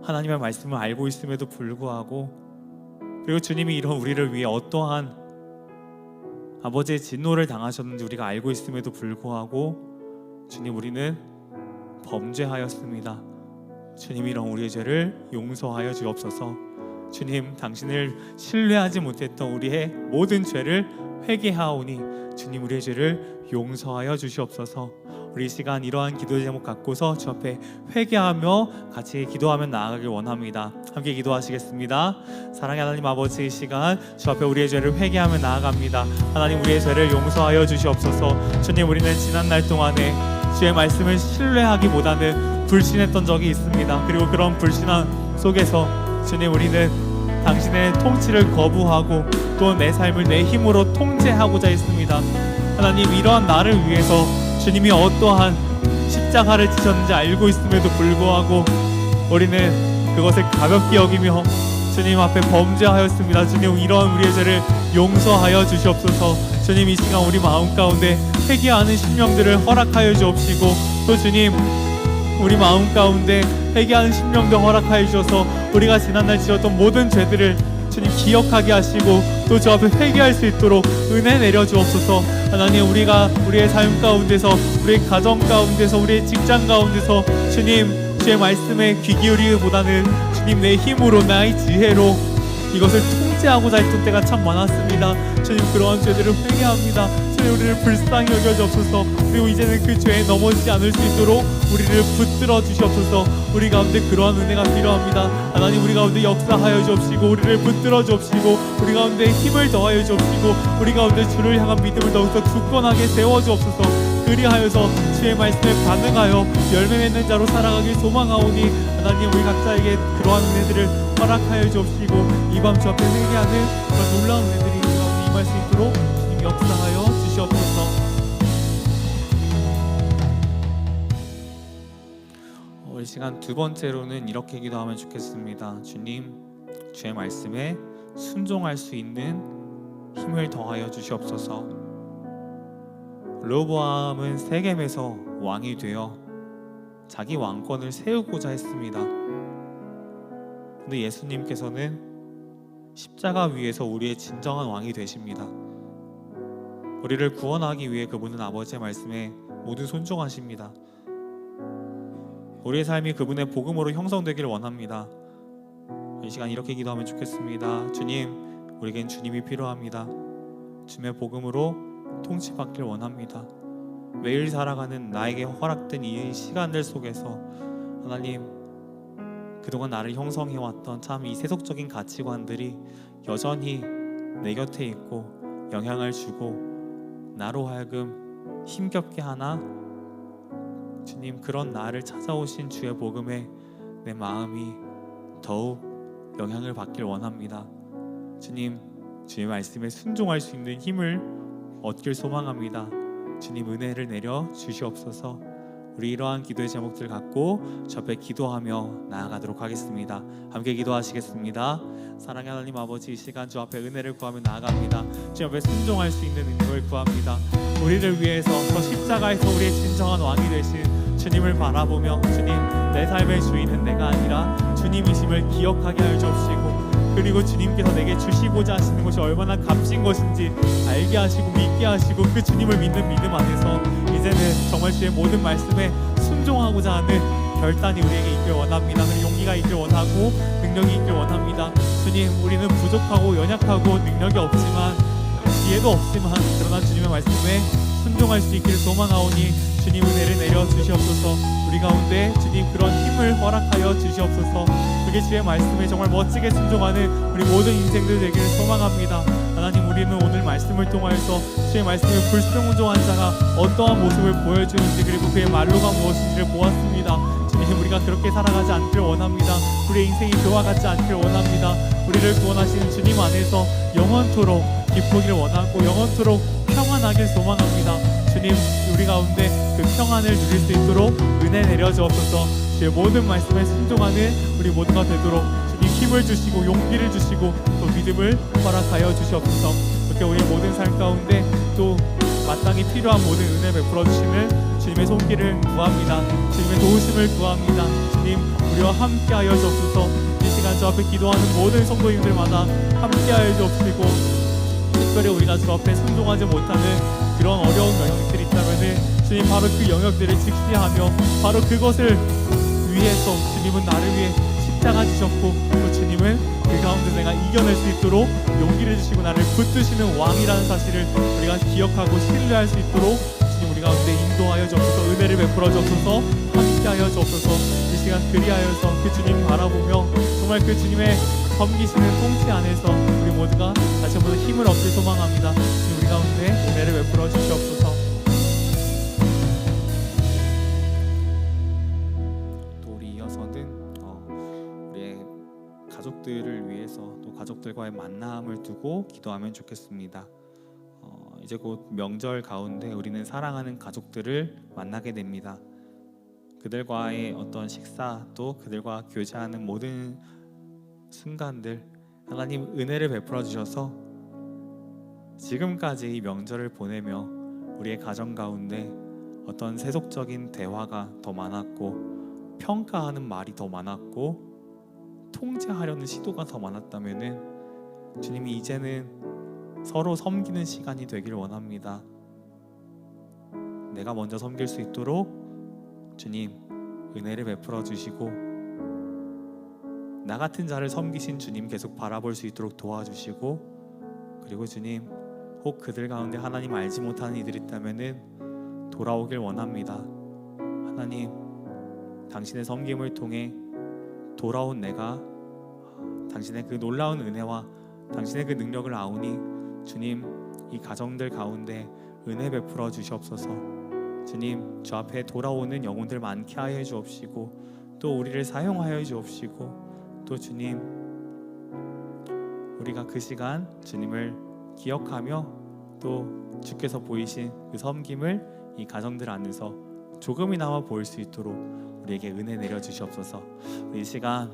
하나님의 말씀을 알고 있음에도 불구하고, 그리고 주님이 이런 우리를 위해 어떠한 아버지의 진노를 당하셨는지 우리가 알고 있음에도 불구하고 주님, 우리는 범죄하였습니다. 주님, 이런 우리의 죄를 용서하여 주옵소서. 주님, 당신을 신뢰하지 못했던 우리의 모든 죄를 회개하오니 주님, 우리의 죄를 용서하여 주시옵소서. 우리 이 시간 이러한 기도 제목 갖고서 주 앞에 회개하며 같이 기도하며 나아가길 원합니다. 함께 기도하시겠습니다. 사랑의 하나님 아버지, 이 시간 주 앞에 우리의 죄를 회개하며 나아갑니다. 하나님, 우리의 죄를 용서하여 주시옵소서. 주님, 우리는 지난 날 동안에 주의 말씀을 신뢰하기보다는 불신했던 적이 있습니다. 그리고 그런 불신함 속에서 주님, 우리는 당신의 통치를 거부하고 또 내 삶을 내 힘으로 통제하고자 했습니다. 하나님, 이러한 나를 위해서 주님이 어떠한 십자가를 지셨는지 알고 있음에도 불구하고 우리는 그것을 가볍게 여기며 주님 앞에 범죄하였습니다. 주님, 이러한 우리의 죄를 용서하여 주시옵소서. 주님, 이 시간 우리 마음 가운데 회개하는 심령들을 허락하여 주옵시고, 또 주님, 우리 마음 가운데 회개하는 심령도 허락하여 주셔서 우리가 지난날 지었던 모든 죄들을 주님 기억하게 하시고 또 주 앞에 회개할 수 있도록 은혜 내려 주옵소서. 하나님, 우리가 우리의 삶 가운데서, 우리의 가정 가운데서, 우리의 직장 가운데서 주님, 주의 말씀에 귀 기울이기보다는 주님, 내 힘으로, 나의 지혜로 이것을 통제하고자 했던 때가 참 많았습니다. 주님, 그러한 죄들을 회개합니다. 주님, 우리를 불쌍히 여겨주옵소서. 그리고 이제는 그 죄에 넘어지지 않을 수 있도록 우리를 붙들어 주시옵소서. 우리 가운데 그러한 은혜가 필요합니다. 하나님, 우리 가운데 역사하여 주옵시고 우리를 붙들어 주옵시고 우리 가운데 힘을 더하여 주옵시고 우리 가운데 주를 향한 믿음을 더욱더 굳건하게 세워 주옵소서. 그리하여서 주의 말씀에 반응하여 열매 맺는 자로 살아가길 소망하오니 하나님, 우리 각자에게 그러한 은혜들을 허락하여 주옵시고 이 밤 주 앞에 회개하는 그런 놀라운 은혜들이 우리 가운데 임할 수 있도록 주님 역사하여 주시옵소서. 이 시간 두 번째로는 이렇게 기도하면 좋겠습니다. 주님, 주의 말씀에 순종할 수 있는 힘을 더하여 주시옵소서. 르호보암은 세겜에서 왕이 되어 자기 왕권을 세우고자 했습니다. 근데 예수님께서는 십자가 위에서 우리의 진정한 왕이 되십니다. 우리를 구원하기 위해 그분은 아버지의 말씀에 모두 순종하십니다. 우리의 삶이 그분의 복음으로 형성되기를 원합니다. 이 시간 이렇게 기도하면 좋겠습니다. 주님, 우리에겐 주님이 필요합니다. 주님의 복음으로 통치받길 원합니다. 매일 살아가는 나에게 허락된 이 시간들 속에서 하나님, 그동안 나를 형성해왔던 참 이 세속적인 가치관들이 여전히 내 곁에 있고 영향을 주고 나로 하여금 힘겹게 하나? 주님, 그런 나를 찾아오신 주의 복음에 내 마음이 더욱 영향을 받길 원합니다. 주님, 주의 말씀에 순종할 수 있는 힘을 얻길 소망합니다. 주님, 은혜를 내려 주시옵소서. 우리 이러한 기도의 제목들 갖고 저 앞에 기도하며 나아가도록 하겠습니다. 함께 기도하시겠습니다. 사랑의 하나님 아버지, 이 시간 주 앞에 은혜를 구하며 나아갑니다. 주 앞에 순종할 수 있는 능력을 구합니다. 우리를 위해서 저 십자가에서 우리의 진정한 왕이 되신 주님을 바라보며, 주님, 내 삶의 주인은 내가 아니라 주님이심을 기억하게 하여 주옵시고, 그리고 주님께서 내게 주시고자 하시는 것이 얼마나 값진 것인지 알게 하시고 믿게 하시고, 그 주님을 믿는 믿음 안에서 이제는 정말 주의 모든 말씀에 순종하고자 하는 결단이 우리에게 있길 원합니다. 그리고 용기가 있길 원하고 능력이 있길 원합니다. 주님, 우리는 부족하고 연약하고 능력이 없지만 지혜도 없지만, 그러나 주님의 말씀에 순종할 수 있기를 소망하오니 주님, 은혜를 내려 주시옵소서. 우리 가운데 주님 그런 힘을 허락하여 주시옵소서. 그게 주의 말씀에 정말 멋지게 순종하는 우리 모든 인생들 되기를 소망합니다. 하나님, 우리는 오늘 말씀을 통하여서 주의 말씀에 불순종한 자가 어떠한 모습을 보여주는지, 그리고 그의 말로가 무엇인지를 보았습니다. 주님, 우리가 그렇게 살아가지 않기를 원합니다. 우리의 인생이 그와 같지 않기를 원합니다. 우리를 구원하시는 주님 안에서 영원토록 기쁘기를 원하고 영원토록 평안하길 소망합니다. 주님, 우리 가운데 그 평안을 누릴 수 있도록 은혜 내려 주옵소서. 주의 모든 말씀에 순종하는 우리 모두가 되도록 주님 힘을 주시고 용기를 주시고 또 믿음을 허락하여 주시옵소서. 이렇게 우리 모든 삶 가운데 또 마땅히 필요한 모든 은혜 베풀어 주시는 주님의 손길을 구합니다. 주님의 도우심을 구합니다. 주님, 우리와 함께하여 주옵소서. 이 시간 저 앞에 기도하는 모든 성도님들마다 함께하여 주옵시고, 특별히 우리가 주 앞에 순종하지 못하는 그런 어려운 영역들이 있다면은 주님, 바로 그 영역들을 직시하며 바로 그것을 위해서 주님은 나를 위해 십자가 지셨고, 또 주님은 그 가운데 내가 이겨낼 수 있도록 용기를 주시고 나를 붙드시는 왕이라는 사실을 우리가 기억하고 신뢰할 수 있도록 주님, 우리 가운데 인도하여 주옵소서. 은혜를 베풀어 주옵소서. 함께하여 주옵소서. 이 시간 그리하여서 그 주님 바라보며 정말 그 주님의 섬기시는 통치 안에서 우리 모두가 다시 한번 힘을 얻길 소망합니다. 주님, 우리 가운데 은혜를 베풀어 주시옵소서. 또 우리 이어서는 우리의 가족들을 위해서 또 가족들과의 만남을 두고 기도하면 좋겠습니다. 이제 곧 명절 가운데 우리는 사랑하는 가족들을 만나게 됩니다. 그들과의 어떤 식사, 또 그들과 교제하는 모든 순간들, 하나님 은혜를 베풀어 주셔서 지금까지 이 명절을 보내며 우리의 가정 가운데 어떤 세속적인 대화가 더 많았고 평가하는 말이 더 많았고 통제하려는 시도가 더 많았다면은 주님이 이제는 서로 섬기는 시간이 되길 원합니다. 내가 먼저 섬길 수 있도록 주님 은혜를 베풀어 주시고, 나 같은 자를 섬기신 주님 계속 바라볼 수 있도록 도와주시고, 그리고 주님, 혹 그들 가운데 하나님 알지 못하는 이들이 있다면은 돌아오길 원합니다. 하나님, 당신의 섬김을 통해 돌아온 내가 당신의 그 놀라운 은혜와 당신의 그 능력을 아오니 주님, 이 가정들 가운데 은혜 베풀어 주시옵소서. 주님, 주 앞에 돌아오는 영혼들 많게 하여 주옵시고, 또 우리를 사용하여 주옵시고, 또 주님, 우리가 그 시간 주님을 기억하며 또 주께서 보이신 그 섬김을 이 가정들 안에서 조금이나마 보일 수 있도록 우리에게 은혜 내려 주시옵소서. 이 시간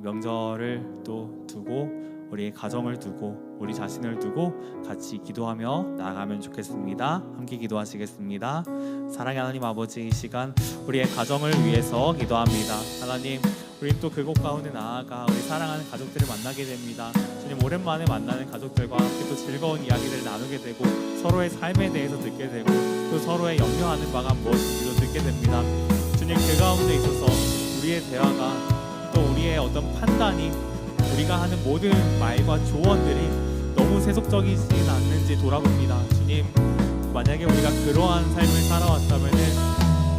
명절을 또 두고 우리의 가정을 두고 우리 자신을 두고 같이 기도하며 나아가면 좋겠습니다. 함께 기도하시겠습니다. 사랑의 하나님 아버지, 이 시간 우리의 가정을 위해서 기도합니다. 하나님, 우린 또 그곳 가운데 나아가 우리 사랑하는 가족들을 만나게 됩니다. 주님, 오랜만에 만나는 가족들과 함께 또 즐거운 이야기를 나누게 되고 서로의 삶에 대해서 듣게 되고 또 서로의 염려하는 바가 무엇인지도 듣게 됩니다. 주님, 그 가운데 있어서 우리의 대화가 또 우리의 어떤 판단이 우리가 하는 모든 말과 조언들이 너무 세속적이진 않는지 돌아봅니다. 주님, 만약에 우리가 그러한 삶을 살아왔다면은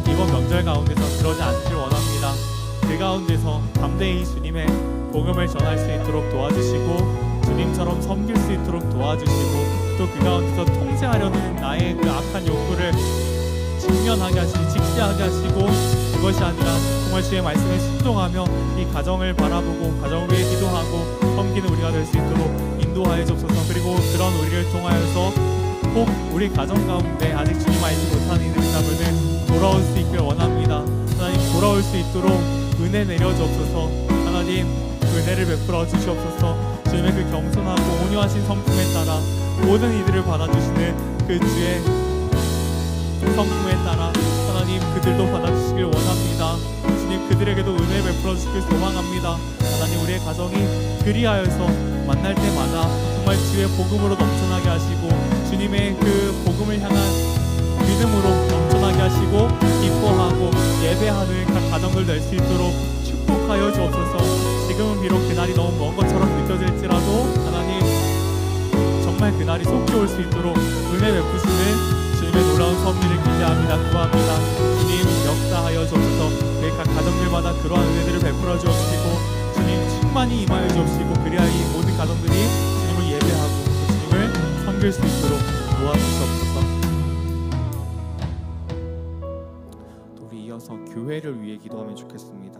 이번 명절 가운데서 그러지 않기를 원합니다. 그 가운데서 담대히 주님의 복음을 전할 수 있도록 도와주시고 주님처럼 섬길 수 있도록 도와주시고 또 그 가운데서 통제하려는 나의 그 악한 욕구를 직면하게 하시고 직시하게 하시고 그것이 아니라 정말 주의 말씀에 순종하며 이 가정을 바라보고 가정을 위해 기도하고 섬기는 우리가 될 수 있도록 인도하여 주옵소서. 그리고 그런 우리를 통하여서 혹 우리 가정 가운데 아직 주님 알지 못하는 이들이 있다면은 돌아올 수 있길 원합니다. 하나님, 돌아올 수 있도록 은혜 내려주옵소서. 하나님, 그 은혜를 베풀어 주시옵소서. 주님의 그 겸손하고 온유하신 성품에 따라 모든 이들을 받아주시는 그 주의 성품에 따라 하나님, 그들도 받아주시길 원합니다. 주님, 그들에게도 은혜를 베풀어 주시길 소망합니다. 하나님, 우리의 가정이 그리하여서 만날 때마다 정말 주의 복음으로 넘쳐나게 하시고 주님의 그 복음을 향한 믿음으로 넘쳐나게 하시고 기뻐하고 예배하는 각 가정들 될 수 있도록 축복하여 주옵소서. 지금은 비록 그날이 너무 먼 것처럼 느껴질지라도 하나님, 정말 그날이 속히 올 수 있도록 은혜 베푸시는 주님의 놀라운 섭리를 기대합니다. 구합니다. 주님, 역사하여 주옵소서. 각 가정들마다 그러한 은혜들을 베풀어 주옵시고 주님 충만히 임하여 주옵시고 그리하여 이 모든 가정들이 주님을 예배하고 주님을 섬길 수 있도록 도와주시옵소서. 또 우리 이어서 교회를 위해 기도하면 좋겠습니다.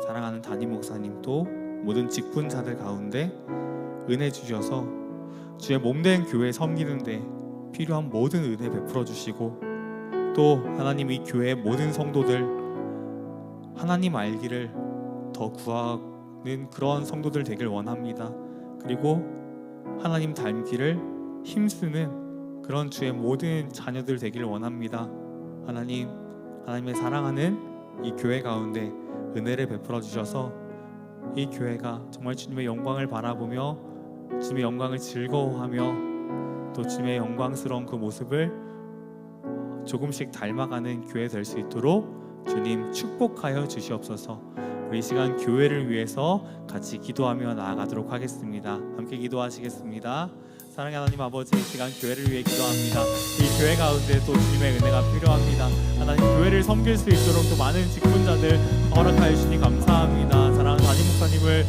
사랑하는 담임 목사님도 모든 직분자들 가운데 은혜 주셔서 주의 몸된 교회 섬기는데 필요한 모든 은혜 베풀어 주시고 또 하나님, 이 교회의 모든 성도들 하나님 알기를 더 구하는 그런 성도들 되길 원합니다. 그리고 하나님 닮기를 힘쓰는 그런 주의 모든 자녀들 되기를 원합니다. 하나님, 하나님의 사랑하는 이 교회 가운데 은혜를 베풀어 주셔서 이 교회가 정말 주님의 영광을 바라보며 주님의 영광을 즐거워하며 또 주님의 영광스러운 그 모습을 조금씩 닮아가는 교회 될 수 있도록 주님 축복하여 주시옵소서. 우리 이 시간 교회를 위해서 같이 기도하며 나아가도록 하겠습니다. 함께 기도하시겠습니다. 사랑의 하나님 아버지, 이 시간 교회를 위해 기도합니다. 이 교회 가운데 또 주님의 은혜가 필요합니다. 하나님, 교회를 섬길 수 있도록 또 많은 직분자들 허락하여 주시니 감사합니다. 사랑하는 담임 목사님을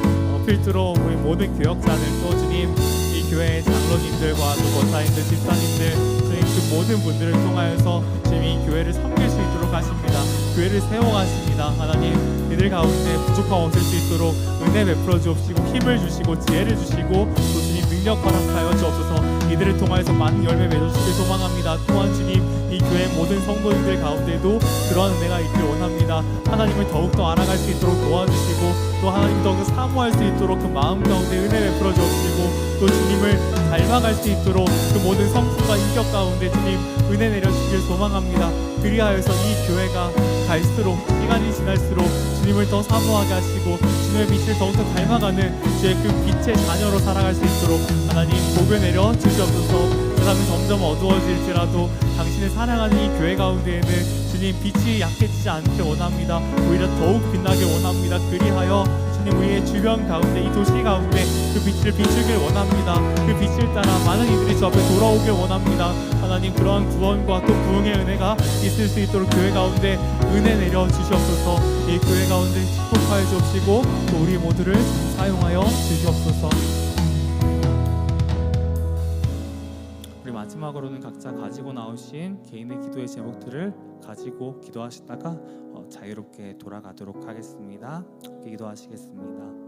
필두로 우리 모든 교역자들 또 주님 이 교회의 장로님들과 또 권사님들, 집사님들 주님 그 모든 분들을 통하여서 주님 이 교회를 섬길 수 있도록 하십니다. 교회를 세워가십니다. 하나님, 이들 가운데 부족함 없을 수 있도록 은혜 베풀어 주옵시고 힘을 주시고 지혜를 주시고 또 주님 능력 허락하여 주옵소서. 이들을 통하여서 많은 열매 맺어주시길 소망합니다. 또한 주님, 이 교회 모든 성도님들 가운데도 그러한 은혜가 있길 원합니다. 하나님을 더욱더 알아갈 수 있도록 도와주시고 또 하나님 더욱더 사모할 수 있도록 그 마음 가운데 은혜 베풀어 주옵시고 또 주님을 닮아갈 수 있도록 그 모든 성품과 인격 가운데 주님 은혜 내려주시길 소망합니다. 그리하여서 이 교회가 갈수록 시간이 지날수록 주님을 더 사모하게 하시고 주님의 빛을 더욱더 닮아가는 주의 그 빛의 자녀로 살아갈 수 있도록 하나님 복을 내려 주시옵소서. 세상은 점점 어두워질지라도 당신을 사랑하는 이 교회 가운데에는 주님 빛이 약해지지 않길 원합니다. 오히려 더욱 빛나길 원합니다. 그리하여 주님 우리의 주변 가운데 이 도시 가운데 그 빛을 비추길 원합니다. 그 빛을 따라 많은 이들이 주 앞에 돌아오길 원합니다. 하나님, 그러한 구원과 또 부흥의 은혜가 있을 수 있도록 교회 가운데 은혜 내려 주시옵소서. 이 교회 가운데 축복하여 주옵시고 또 우리 모두를 사용하여 주시옵소서. 우리 마지막으로는 각자 가지고 나오신 개인의 기도의 제목들을 가지고 기도하시다가 자유롭게 돌아가도록 하겠습니다. 함께 기도하시겠습니다.